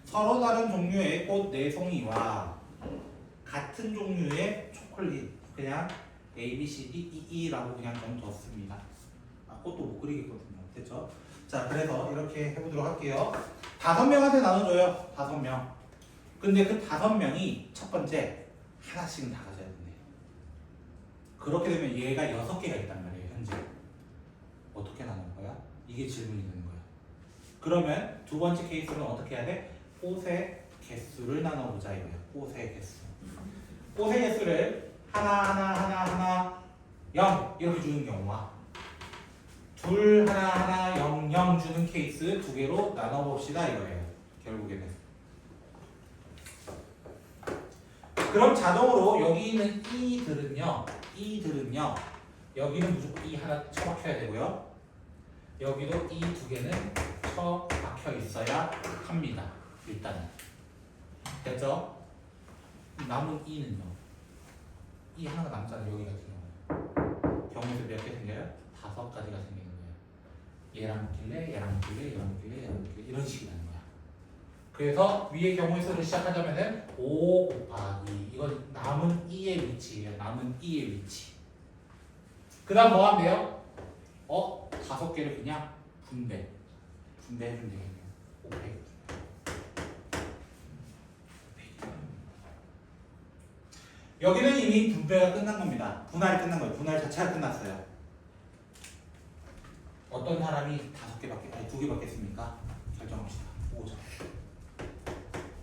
Speaker 1: 서로 다른 종류의 꽃 4송이와 같은 종류의 초콜릿 그냥 A, B, C, D, E, E라고 그냥 좀 뒀습니다. 꽃도 못 그리겠거든요. 됐죠? 자, 그래서 이렇게 해보도록 할게요. 5명한테 나눠줘요. 5명. 근데 그 5명이 첫 번째 하나씩은 다 가져야 되네. 그렇게 되면 얘가 6개가 있단 말이에요. 현재. 어떻게 나눌 거야? 이게 질문이 되는 거야. 그러면 두 번째 케이스는 어떻게 해야 돼? 꽃의 개수를 나눠보자 이거예요. 꽃의 개수. 꽃의 개수를 하나 0 이렇게 주는 경우와 둘 하나 0 주는 케이스 2개로 나눠봅시다 이거예요. 결국에는. 그럼 자동으로 여기 있는 이들은요 여기는 무조건 이 하나 처박혀야 되고요. 여기도 이 2개는 처박혀 있어야 합니다. 일단은. 됐죠? 남은 이는요. 이 하나가 남잖아요. 여기 같은 경우는. 경우에서 몇 개 생겨요? 5가지가 생기는 거예요. 얘랑 묶일래, 얘랑 묶일래, 얘랑 묶일래, 얘랑 묶일래 이런 식이 나는 거야. 그래서 위의 경우의 수를 시작하자면은 5 곱하기 이건 남은 2의 위치예요. 남은 2의 위치. 그 다음 뭐 하면 돼요? 5개를 그냥 분배해주면 되겠네요. 500. 여기는 이미 분배가 끝난 겁니다. 분할이 끝난 거예요. 분할 자체가 끝났어요. 어떤 사람이 5개밖에, 아니 2개밖에 했습니까? 결정합시다. 5점.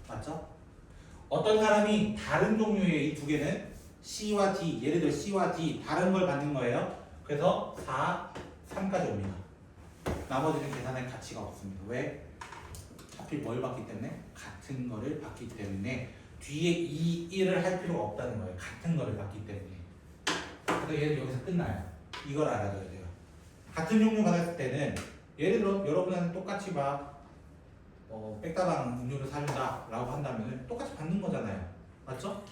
Speaker 1: 맞죠? 어떤 사람이 다른 종류의 이 2개는 C와 D, 예를 들어 C와 D 다른 걸 받는 거예요. 그래서 4, 3까지 옵니다. 나머지는 계산할 가치가 없습니다. 왜? 하필 뭘 받기 때문에? 같은 거를 받기 때문에 뒤에 이 1을 할 필요가 없다는 거예요. 같은 거를 받기 때문에. 그래서 얘는 여기서 끝나요. 이걸 알아둬야 돼요. 같은 종류 받았을 때는 예를 들어 여러분한테 똑같이 막 백다방 음료를 사준다 라고 한다면 똑같이 받는 거잖아요. 맞죠?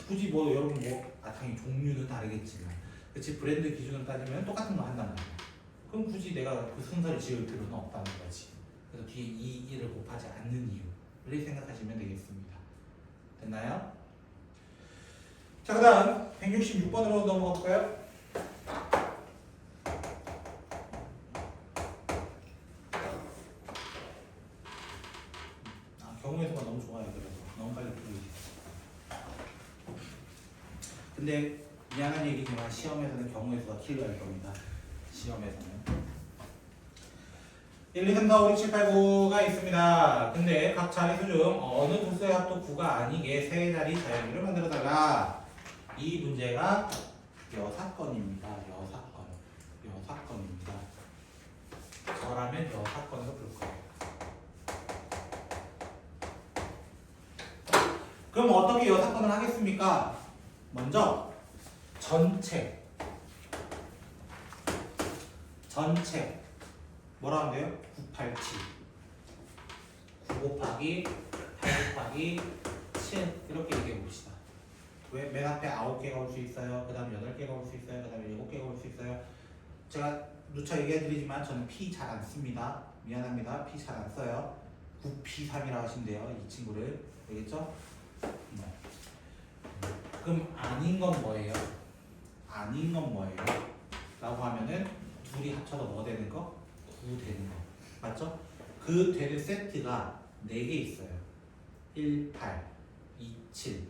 Speaker 1: 굳이 뭐 여러분 당연히 종류는 다르겠지만 그치 브랜드 기준으로 따지면 똑같은 거 한단 말이야. 그럼 굳이 내가 그 순서를 지을 필요는 없다는 거지. 그래서 뒤에 이 1을 곱하지 않는 이유를 생각하시면 되겠습니다. 됐나요? 자, 그 다음 166번으로 넘어가 볼까요? 경우의 수가 너무 좋아요. 그래서 너무 빨리 풀리지. 근데 미안한 얘기지만 시험에서는 경우의 수가 킬러일 겁니다. 시험에서는 1, 2, 3, 4, 5, 6, 7, 8, 9가 있습니다. 근데 각 자리수 중 어느 두 수의 합도 9가 아니게 세 자리 자연수를 만들어달라. 이 문제가 여사건입니다. 여사건입니다. 저라면 여사건으로 부를 거예요. 그럼 어떻게 여사건을 하겠습니까? 먼저 전체 뭐라 하면 돼요? 987. 9 곱하기 8 곱하기 7 이렇게 얘기해 봅시다. 왜? 맨 앞에 9개가 올 수 있어요. 그 다음에 8개가 올 수 있어요. 그 다음에 7개가 올 수 있어요. 제가 누차 얘기해 드리지만 저는 P 잘 안 씁니다. 미안합니다. P 잘 안 써요. 9P3이라고 하시면 돼요. 이 친구를. 알겠죠? 그럼 아닌 건 뭐예요? 아닌 건 뭐예요? 라고 하면은 둘이 합쳐서 뭐 되는 거? 9 되는 거. 맞죠? 그 되는 세트가 4개 있어요. 1, 8, 2, 7,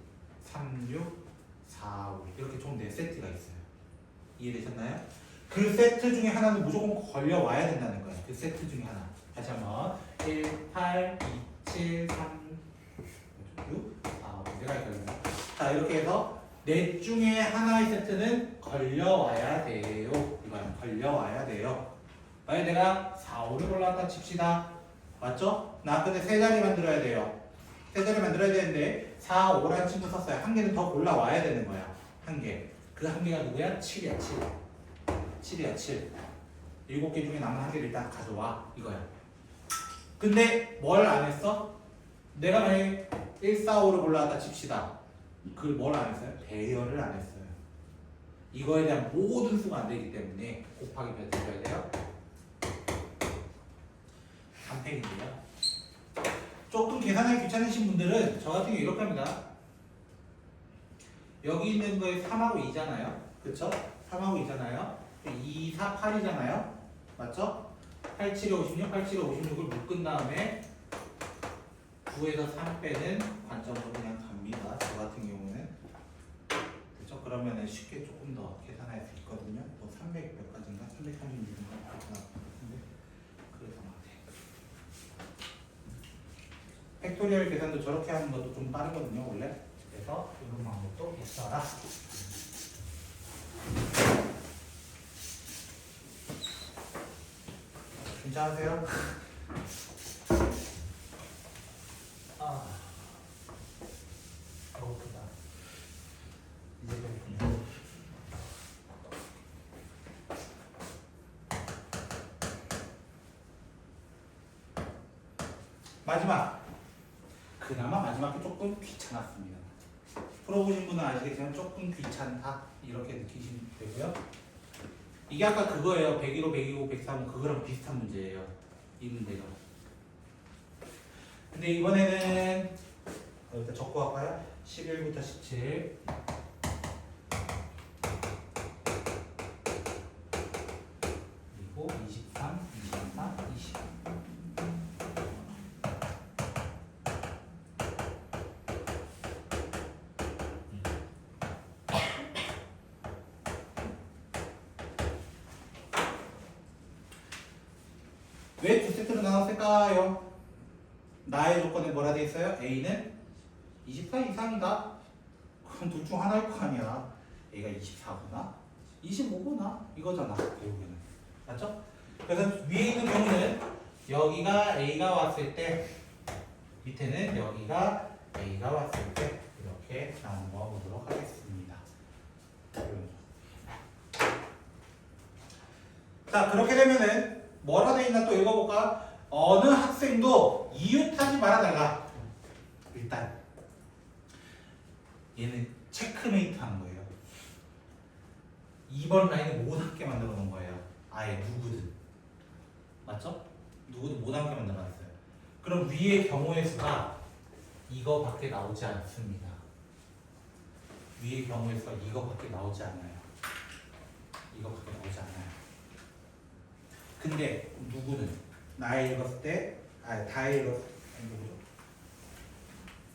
Speaker 1: 3, 6, 4, 5 이렇게 총 4세트가 있어요. 이해되셨나요? 그 세트 중에 하나는 무조건 걸려와야 된다는 거예요. 그 세트 중에 하나. 다시 한번 1, 8, 2, 7, 3, 6, 4, 5 내가 걸린다. 자 이렇게 해서 넷 중에 하나의 세트는 걸려와야 돼요. 이거는 걸려와야 돼요. 만약 내가 4, 5를 골라왔다 칩시다. 맞죠? 나 근데 세 자리 만들어야 돼요. 세 자리 만들어야 되는데 4, 5라는 친구 썼어요. 한 개는 더 골라와야 되는 거야. 한 개. 그 한 개가 누구야? 7이야 7. 7이야 7. 7개 중에 남은 한 개를 일단 가져와. 이거야. 근데 뭘 안 했어? 내가 만약에 1, 4, 5를 골라왔다 칩시다. 그걸 뭘 안 했어요? 대여를 안 했어요. 이거에 대한 모든 수가 안 되기 때문에 곱하기 몇 해줘야 돼요? 3팩인데요. 조금 계산하기 귀찮으신 분들은 저 같은 경우 이렇게 합니다. 여기 있는 거에 3하고 2잖아요. 그쵸? 3하고 2잖아요. 2, 4, 8이잖아요. 맞죠? 8, 7에 56, 8, 7에 56을 묶은 다음에 9에서 3 빼는 관점으로 그냥 갑니다. 저 같은 경우는. 그렇죠? 그러면 쉽게 조금 더 계산할 수 있거든요. 뭐 300 몇 가지인가? 336인가? 같은데 그래서 팩토리얼 계산도 저렇게 하는 것도 좀 빠르거든요, 원래. 그래서 이런 방법도 있어라. 괜찮으세요? 배고프다. 이제 배고프냐? 마지막. 그나마 마지막이 조금 귀찮았습니다. 풀어보신 분은 아시겠지만 조금 귀찮다 이렇게 느끼시면 되고요. 이게 아까 그거예요. 101호, 102호, 103호 그거랑 비슷한 문제예요. 이 문제가. 근데 이번에는 일단 적고 갈까요? 11부터 17 그리고 23, 24, 20 왜 두 세트로 나눴을까요? 나의 조건에 뭐라 돼 있어요? A는 24 이상이다. 그럼 둘 중 하나일 거 아니야. A가 24구나, 25구나 이거잖아. 결국에는 맞죠? 그래서 위에 있는 경우는 여기가 A가 왔을 때 밑에는 여기가 A가 왔을 때 이렇게 나누어 보도록 하겠습니다. 자 그렇게 되면은 뭐라 돼 있나 또 읽어볼까? 어느 학생도 이웃하지 말아달라. 일단 얘는 체크메이트 한 거예요. 2번 라인을 못 함께 만들어 놓은 거예요. 아예 누구든. 맞죠? 누구든 못 함께 만들어 놨어요. 그럼 위의 경우의 수가 이거밖에 나오지 않습니다. 위의 경우의 수가 이거밖에 나오지 않아요. 이거밖에 나오지 않아요. 근데 누구는 나의 읽었을 때 다의 읽었을 때 누구죠?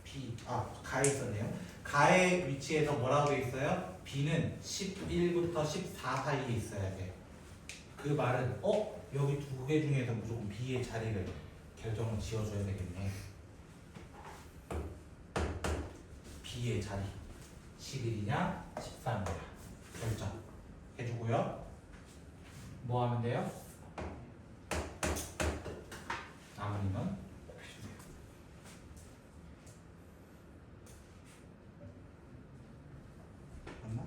Speaker 1: B 가에 있었네요. 가의 위치에서 뭐라고 돼 있어요? B는 11부터 14 사이에 있어야 돼. 그 말은 여기 두 개 중에서 무조건 B의 자리를 결정을 지어줘야 되겠네. B의 자리 11이냐 13이냐 결정 해주고요. 뭐 하면 돼요? 나머지는 맞나?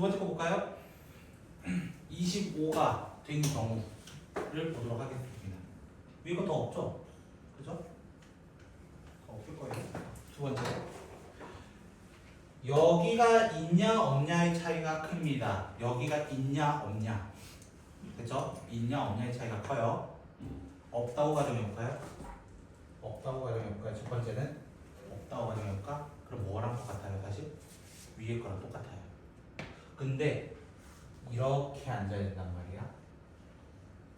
Speaker 1: 번째 거 볼까요? 25가 된 경우를 보도록 하겠습니다. 이거 더 없죠? 그죠? 더 없을 거예요. 두 번째. 여기가 있냐 없냐의 차이가 큽니다. 여기가 있냐 없냐. 그죠? 있냐 없냐의 차이가 커요. 없다고 가정해볼까요? 없다고 가정해볼까요? 첫 번째는 없다고 가정해볼까? 그럼 뭐랑 똑같아요? 다시? 위에 거랑 똑같아요. 근데 이렇게 앉아야 된단 말이야.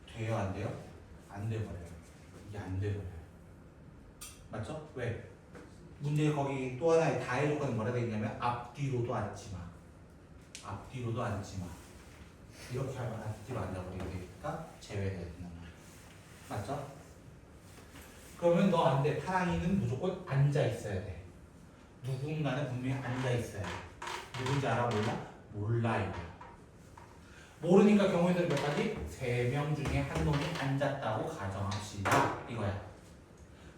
Speaker 1: 돼요? 안 돼요? 안 돼버려요. 이게 안 돼버려요. 맞죠? 왜? 문제 거기 또 하나의 다의 조건이 뭐라 되어 있냐면 앞뒤로도 앉지 마. 앞뒤로도 앉지 마. 이렇게 하면 앞뒤로 앉아버리게 되니까 제외해야 된단 말이야. 맞죠? 그러면 너 안 돼. 파랑이는 무조건 앉아 있어야 돼. 누군가는 분명히 앉아 있어야 돼. 누군지 알아? 몰라? 몰라 이거야. 모르니까 경우에는 몇 가지? 3명 중에 한 놈이 앉았다고 가정합시다. 이거야.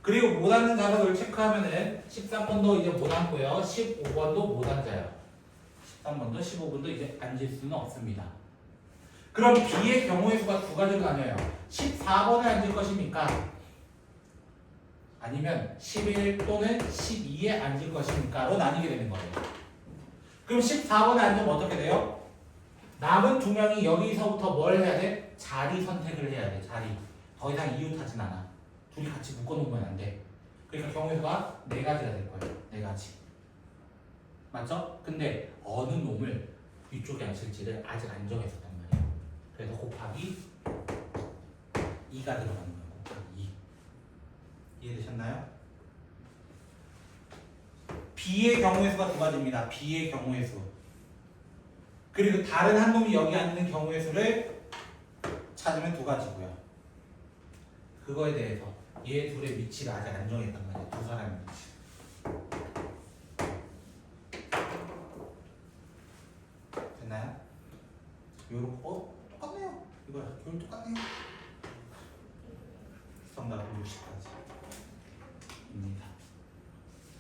Speaker 1: 그리고 못 앉는 자석을 체크하면은 13번도 이제 못 앉고요. 15번도 못 앉아요. 13번도 15번도 이제 앉을 수는 없습니다. 그럼 B의 경우의 수가 두 가지로 나뉘어요. 14번에 앉을 것입니까? 아니면 11 또는 12에 앉을 것입니까? 로 나뉘게 되는 거예요. 그럼 14번에 앉으면 어떻게 돼요? 남은 두 명이 여기서부터 뭘 해야 돼? 자리 선택을 해야 돼. 자리. 더 이상 이웃하진 않아. 둘이 같이 묶어놓으면 안 돼. 그러니까 경우의 수가 4가지가 될 거예요. 4가지. 맞죠? 근데 어느 놈을 위쪽에 앉힐지를 아직 안 정했었단 말이에요. 그래서 곱하기 2가 들어가는 거예요. 곱하기 2. 이해되셨나요? B의 경우의 수가 두 가지입니다. B의 경우의 수. 그리고 다른 한 놈이 여기 앉는 경우의 수를 찾으면 두 가지고요. 그거에 대해서 얘 둘의 위치를 아직 안 정했단 말이에요. 두 사람의 위치. 됐나요? 요렇게 똑같네요. 이거야. 요렇게 똑같네요. 정답은 60까지입니다.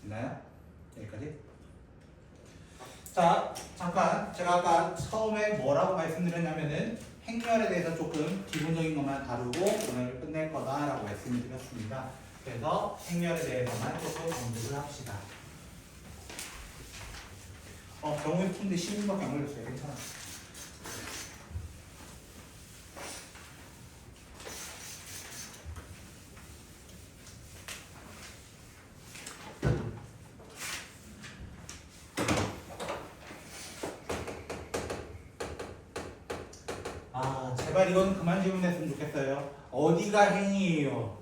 Speaker 1: 됐나요? 여기까지? 자, 잠깐 제가 아까 처음에 뭐라고 말씀드렸냐면은 행렬에 대해서 조금 기본적인 것만 다루고 오늘 끝낼 거다라고 말씀을 드렸습니다. 그래서 행렬에 대해서만 조금 공부를 합시다. 경우의 수인데 10분밖에 안 걸렸어요. 괜찮아. 제발 이건 그만 질문했으면 좋겠어요. 어디가 행이에요?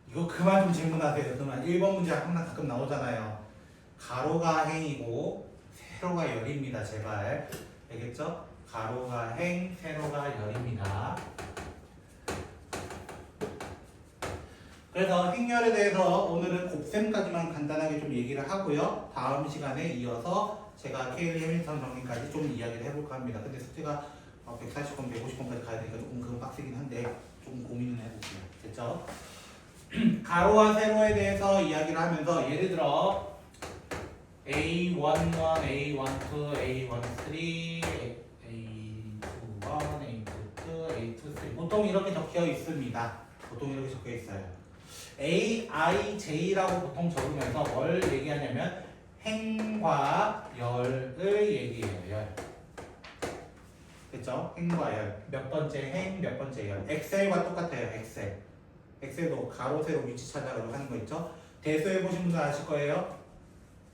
Speaker 1: 이거 그만 좀 질문하세요. 그만 1번 문제 항상 가끔 나오잖아요. 가로가 행이고 세로가 열입니다. 제발. 알겠죠? 가로가 행, 세로가 열입니다. 그래서 행렬에 대해서 오늘은 곱셈까지만 간단하게 좀 얘기를 하고요. 다음 시간에 이어서 제가 케일리 해밀턴 정리까지 좀 이야기를 해볼까 합니다. 근데 숙제가 140번, 150번까지 가야 되니까 조금 그건 빡세긴 한데 조금 고민을 해볼게요. 됐죠? 가로와 세로에 대해서 이야기를 하면서 예를 들어 A11, A12, A13, A21, A22, A23 보통 이렇게 적혀 있습니다. 보통 이렇게 적혀 있어요. A, I, J라고 보통 적으면서 뭘 얘기하냐면 행과 열을 얘기해요. 열. 됐죠? 행과 열. 몇 번째 행, 몇 번째 열. 엑셀과 똑같아요. 엑셀. 엑셀도 가로, 세로 위치 찾아가지고 하는 거 있죠? 대수해보신 분들 아실 거예요.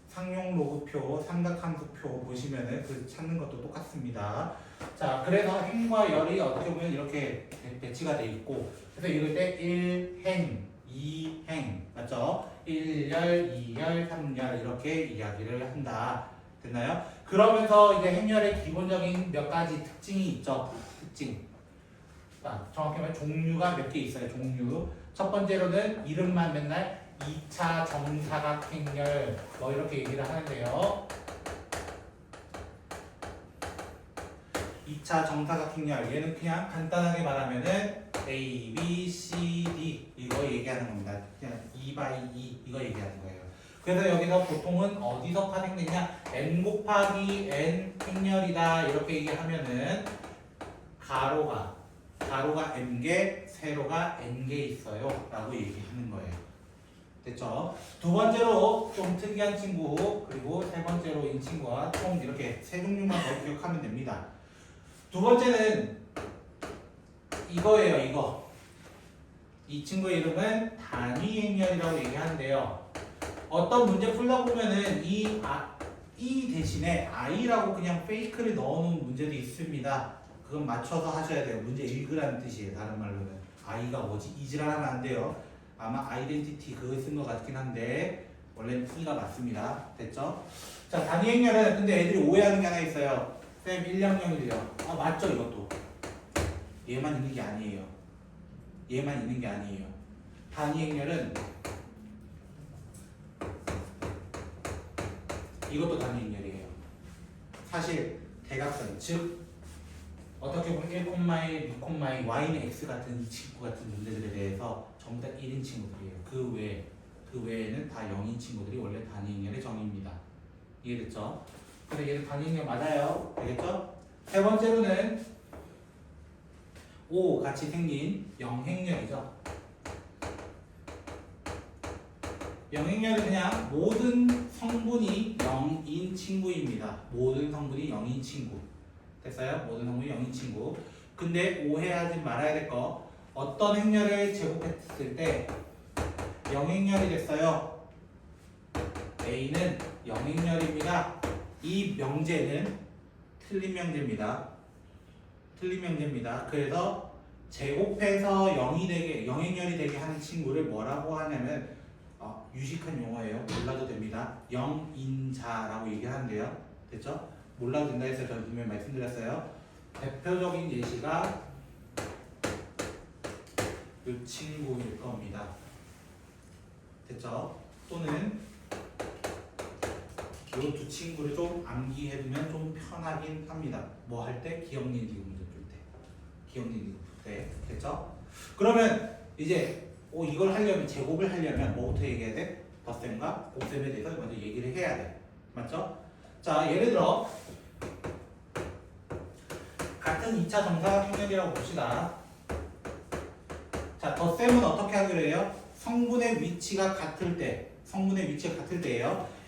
Speaker 1: 상용 로그표, 삼각함수표 보시면은 그 찾는 것도 똑같습니다. 자, 그래서 행과 열이 어떻게 보면 이렇게 배치가 돼 있고, 그래서 읽을 때 1행, 2행, 맞죠? 1열, 2열, 3열 이렇게 이야기를 한다. 됐나요? 그러면서 이제 행렬의 기본적인 몇 가지 특징이 있죠. 특징. 자, 정확히 말하면 종류가 몇 개 있어요. 종류. 첫 번째로는 이름만 맨날 2차 정사각행렬 뭐 이렇게 얘기를 하는데요. 2차 정사각행렬 얘는 그냥 간단하게 말하면은 A, B, C, D 이거 얘기하는 겁니다. 그냥 2x2 이거 얘기하는 거예요. 그래서 여기서 보통은 어디서 파생되냐? n 곱하기 n 행렬이다 이렇게 얘기하면은 가로가 n개, 세로가 n개 있어요 라고 얘기하는 거예요. 됐죠? 두 번째로 좀 특이한 친구, 그리고 세 번째로 이 친구와 총 이렇게 세 종류만 더 기억하면 됩니다. 두 번째는 이거예요. 이거. 이 친구의 이름은 단위 행렬이라고 얘기하는데요. 어떤 문제 풀다 보면은 이 대신에 i라고 그냥 페이크를 넣어놓은 문제도 있습니다. 그건 맞춰서 하셔야 돼요. 문제 읽으라는 뜻이에요. 다른 말로는 i가 뭐지? 이지랄하면 안 돼요. 아마 아이덴티티 그거 쓴 것 같긴 한데 원래는 t가 맞습니다. 됐죠? 자, 단위 행렬은 근데 애들이 오해하는 게 하나 있어요. 쌤 10016이요. 아 맞죠 이것도. 얘만 있는 게 아니에요. 얘만 있는 게 아니에요. 단위 행렬은 이것도 단위 행렬이에요. 사실 대각선 즉 어떻게 보면 1, 2, y는 x 같은 이 친구 같은 문제들에 대해서 전부 다 1인 친구들이에요. 그 외에는 다 0인 친구들이 원래 단위 행렬의 정의입니다. 이해됐죠? 그래서 얘는 단위 행렬 맞아요. 되겠죠? 세 번째로는 O 같이 생긴 영행렬이죠. 영행렬은 그냥 모든 성분이 0인 친구입니다. 모든 성분이 0인 친구. 됐어요? 모든 성분이 0인 친구. 근데 오해하지 말아야 될 거, 어떤 행렬을 제곱했을 때 영행렬이 됐어요. A는 영행렬입니다. 이 명제는 틀린 명제입니다. 틀린 명제입니다. 그래서 제곱해서 0이 되게, 영행렬이 되게 하는 친구를 뭐라고 하냐면 유식한 용어예요. 몰라도 됩니다. 영인자라고 얘기하는데요. 됐죠? 몰라도 된다 해서 저는 분명히 말씀드렸어요. 대표적인 예시가 이 친구일 겁니다. 됐죠? 또는 이 두 친구를 좀 암기해두면 좀 편하긴 합니다. 뭐 할 때? 기억력 기구 문제 풀 때. 기억력 기구 풀 때. 됐죠? 그러면 이제 이걸 하려면, 제곱을 하려면 뭐부터 얘기해야 돼? 덧셈과 곱셈에 대해서 먼저 얘기를 해야 돼. 맞죠? 자, 예를 들어 같은 2차 정사각형렬이라고 봅시다. 자, 덧셈은 어떻게 하기로 해요? 성분의 위치가 같을 때예요.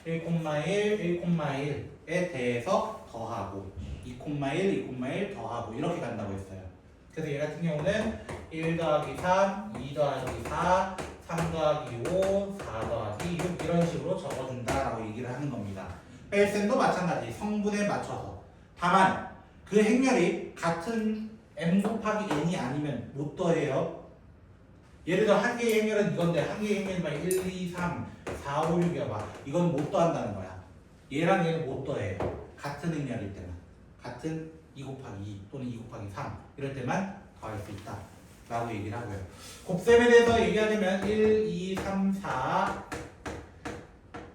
Speaker 1: 1, 1,1에 대해서 더하고 2, 1 더하고 이렇게 간다고 했어요. 그래서 얘 같은 경우는 1 더하기 3, 2 더하기 4, 3 더하기 5, 4 더하기 6 이런 식으로 적어준다라고 얘기를 하는 겁니다. 뺄셈도 마찬가지 성분에 맞춰서. 다만 그 행렬이 같은 m 곱하기 n이 아니면 못 더해요. 예를 들어 한 개의 행렬은 이건데 한 개의 행렬이 막 1, 2, 3, 4, 5, 6이야 봐. 이건 못 더한다는 거야. 얘랑 얘는 못 더해요. 같은 행렬일 때만. 같은 2 곱하기 2 또는 2 곱하기 3 이럴 때만 더할 수 있다 라고 얘기를 하고요. 곱셈에 대해서 얘기하자면 1, 2, 3, 4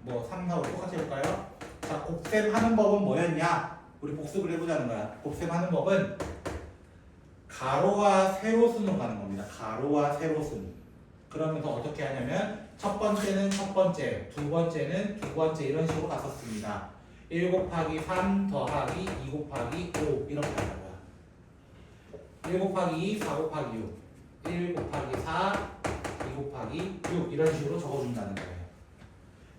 Speaker 1: 뭐 3, 4, 5 똑같이 해볼까요? 자, 곱셈 하는 법은 뭐였냐? 우리 복습을 해보자는 거야. 곱셈 하는 법은 가로와 세로순으로 가는 겁니다. 가로와 세로순. 그러면서 어떻게 하냐면 첫 번째는 첫 번째, 두 번째는 두 번째 이런 식으로 갔었습니다. 1 곱하기 3 더하기 2 곱하기 5 이렇게 한다고요. 1 곱하기 2, 4 곱하기 6 1 곱하기 4, 2 곱하기 6 이런 식으로 적어준다는 거예요.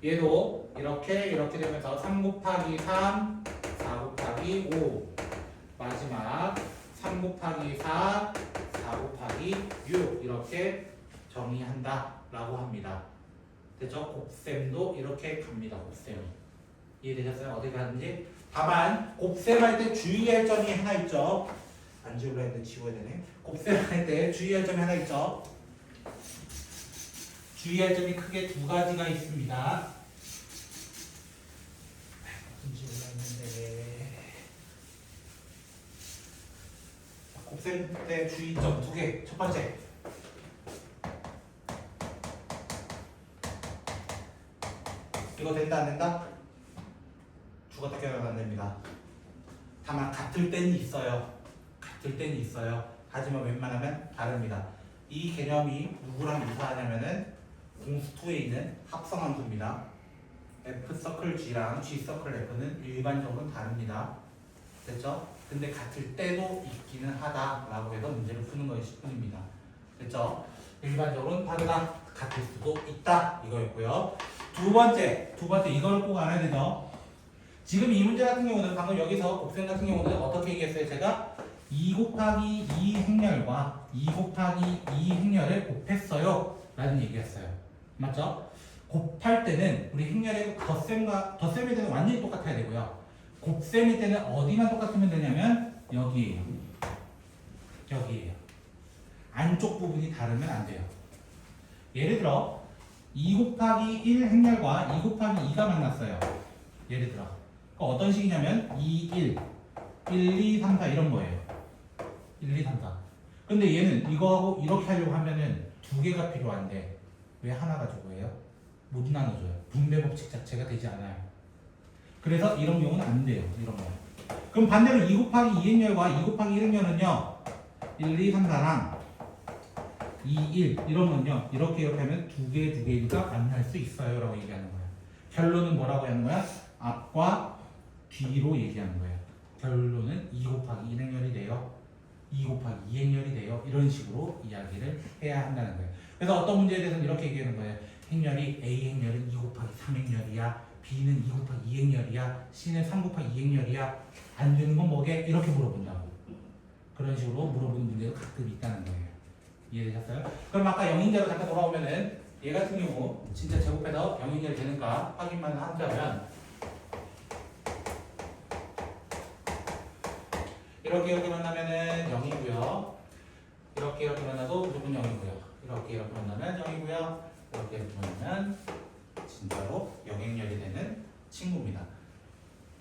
Speaker 1: 얘도 이렇게 되면서 3 곱하기 3, 4 곱하기 5 마지막 3 곱하기 4, 4 곱하기 6 이렇게 정의한다 라고 합니다. 됐죠? 곱셈도 이렇게 갑니다. 곱셈이 이해되셨어요? 어떻게 하는지? 다만 곱셈할 때 주의할 점이 하나 있죠. 안 지우려 했는데 지워야 되네. 곱셈할 때 주의할 점이 하나 있죠. 주의할 점이 크게 두 가지가 있습니다. 좀 지우려 했는데. 곱셈 때 주의점 두 개. 첫 번째. 이거 된다 안 된다? 죽었다 깨어나도 안 됩니다. 다만 같을 때는 있어요. 하지만 웬만하면 다릅니다. 이 개념이 누구랑 유사하냐면은 공수2에 있는 합성함수입니다. F 서클 G랑 G 서클 F는 일반적으로는 다릅니다. 됐죠? 근데 같을 때도 있기는 하다라고 해서 문제를 푸는 것일 뿐입니다. 됐죠? 일반적으로는 다르다, 같을 수도 있다 이거였고요. 두 번째 이걸 꼭 알아야 되죠. 지금 이 문제 같은 경우는 방금 여기서 곱셈 같은 경우는 어떻게 얘기했어요? 제가 2 곱하기 2 행렬과 2 곱하기 2 행렬을 곱했어요 라는 얘기였어요. 맞죠? 곱할 때는 우리 행렬의 덧셈일 때는 완전히 똑같아야 되고요. 곱셈일 때는 어디만 똑같으면 되냐면 여기에요. 여기에요. 안쪽 부분이 다르면 안 돼요. 예를 들어 2 곱하기 1 행렬과 2 곱하기 2가 만났어요. 예를 들어 어떤 식이냐면 2, 1, 2, 3, 4 이런 거예요. 1, 2, 3, 4. 근데 얘는 이거하고 이렇게 하려고 하면은 두 개가 필요한데 왜 하나 가지고 해요? 못 나눠줘요. 분배 법칙 자체가 되지 않아요. 그래서 이런 경우는 안 돼요. 이런 거. 그럼 반대로 2 곱하기 2 행렬과 2 곱하기 1 행렬은요. 1, 2, 3, 4랑 2, 1 이런 건요. 이렇게 하면 두 개니까 만날 수 있어요 라고 얘기하는 거예요. 결론은 뭐라고 하는 거야? 앞과 뒤로 얘기하는 거예요. 결론은 2 곱하기 1 행렬이 돼요. 2 곱하기 2 행렬이 돼요. 이런 식으로 이야기를 해야 한다는 거예요. 그래서 어떤 문제에 대해서는 이렇게 얘기하는 거예요. 행렬이 A 행렬은 2 곱하기 3 행렬이야. B는 2 곱하기 2 행렬이야. C는 3 곱하기 2 행렬이야. 안 되는 건 뭐게? 이렇게 물어본다고. 그런 식으로 물어보는 문제가 가끔 있다는 거예요. 이해되셨어요? 그럼 아까 영인제로 잠깐 돌아오면은 얘 같은 경우 진짜 제곱해서 영인제를 되는가 확인만 한다면 이렇게 만나면은 0이고요. 이렇게 만나도 무조건 0이고요. 이렇게 만나면 0이고요. 이렇게 만나면 진짜로 영행렬이 되는 친구입니다.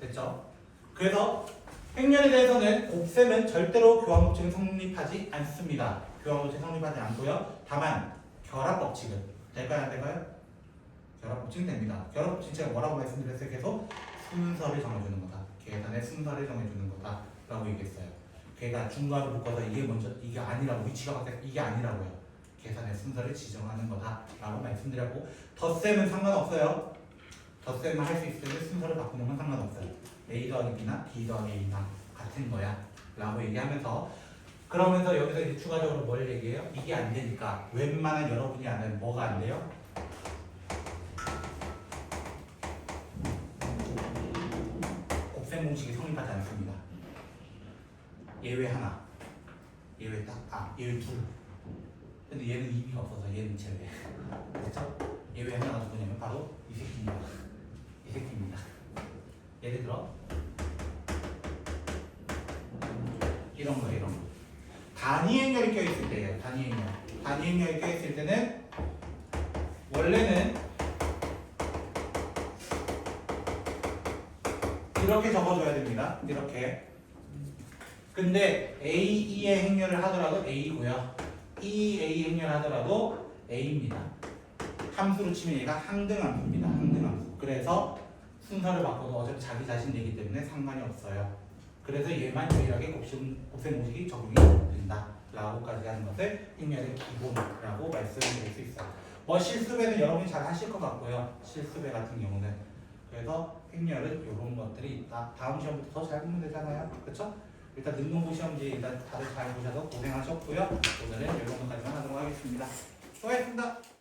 Speaker 1: 됐죠? 그래서 행렬에 대해서는 곱셈은 절대로 교환법칙은 성립하지 않습니다. 교환법칙 성립하지 않고요. 다만 결합법칙은 될까요? 안 될까요? 결합법칙은 됩니다. 결합법칙 제가 뭐라고 말씀드렸어요? 계속 순서를 정해주는 거다. 계산의 순서를 정해주는 거다 라고 얘기했어요. 걔가 중괄호 묶어서 이게 먼저 이게 아니라고 위치가 바뀌어서 이게 아니라고요. 계산의 순서를 지정하는 거다 라고 말씀드렸고 덧셈은 상관없어요. 덧셈을 할 수 있을 때 순서를 바꾸는 건 상관없어요. A 더하기 B나 B 더하기 A나 같은 거야 라고 얘기하면서 그러면서 여기서 이제 추가적으로 뭘 얘기해요? 이게 안 되니까 웬만한 여러분이 아는 뭐가 안 돼요? 곱셈 공식이 성립하지 않습니다. 예외 하나, 예외 예외 둘. 근데 얘는 의미가 없어서 얘는 제외. 그렇죠? 예외 하나가 누구냐면 바로 이 새끼입니다. 이 새끼입니다. 예를 들어 이런 거. 단위 행렬이 껴있을 때예요. 단위 행렬이 껴있을 때는 원래는 이렇게 적어줘야 됩니다. 이렇게. 근데 A2의 행렬을 하더라도 A고요. A 행렬 하더라도 A입니다. 함수로 치면 얘가 항등함수입니다. 항등함수. 그래서 순서를 바꿔도 어차피 자기 자신 얘기 때문에 상관이 없어요. 그래서 얘만 유일하게 곱셈 공식이 적용이 된다. 라고까지 하는 것을 행렬의 기본이라고 말씀드릴 수 있어요. 뭐 실수배는 여러분이 잘 하실 것 같고요. 실수배 같은 경우는. 그래서 행렬은 이런 것들이 있다. 다음 시험부터 더 잘 보면 되잖아요. 그렇죠? 일단 능동부 시험지 일단 다들 잘 보셔서 고생하셨고요. 오늘은 이 정도까지만 하도록 하겠습니다. 수고하셨습니다.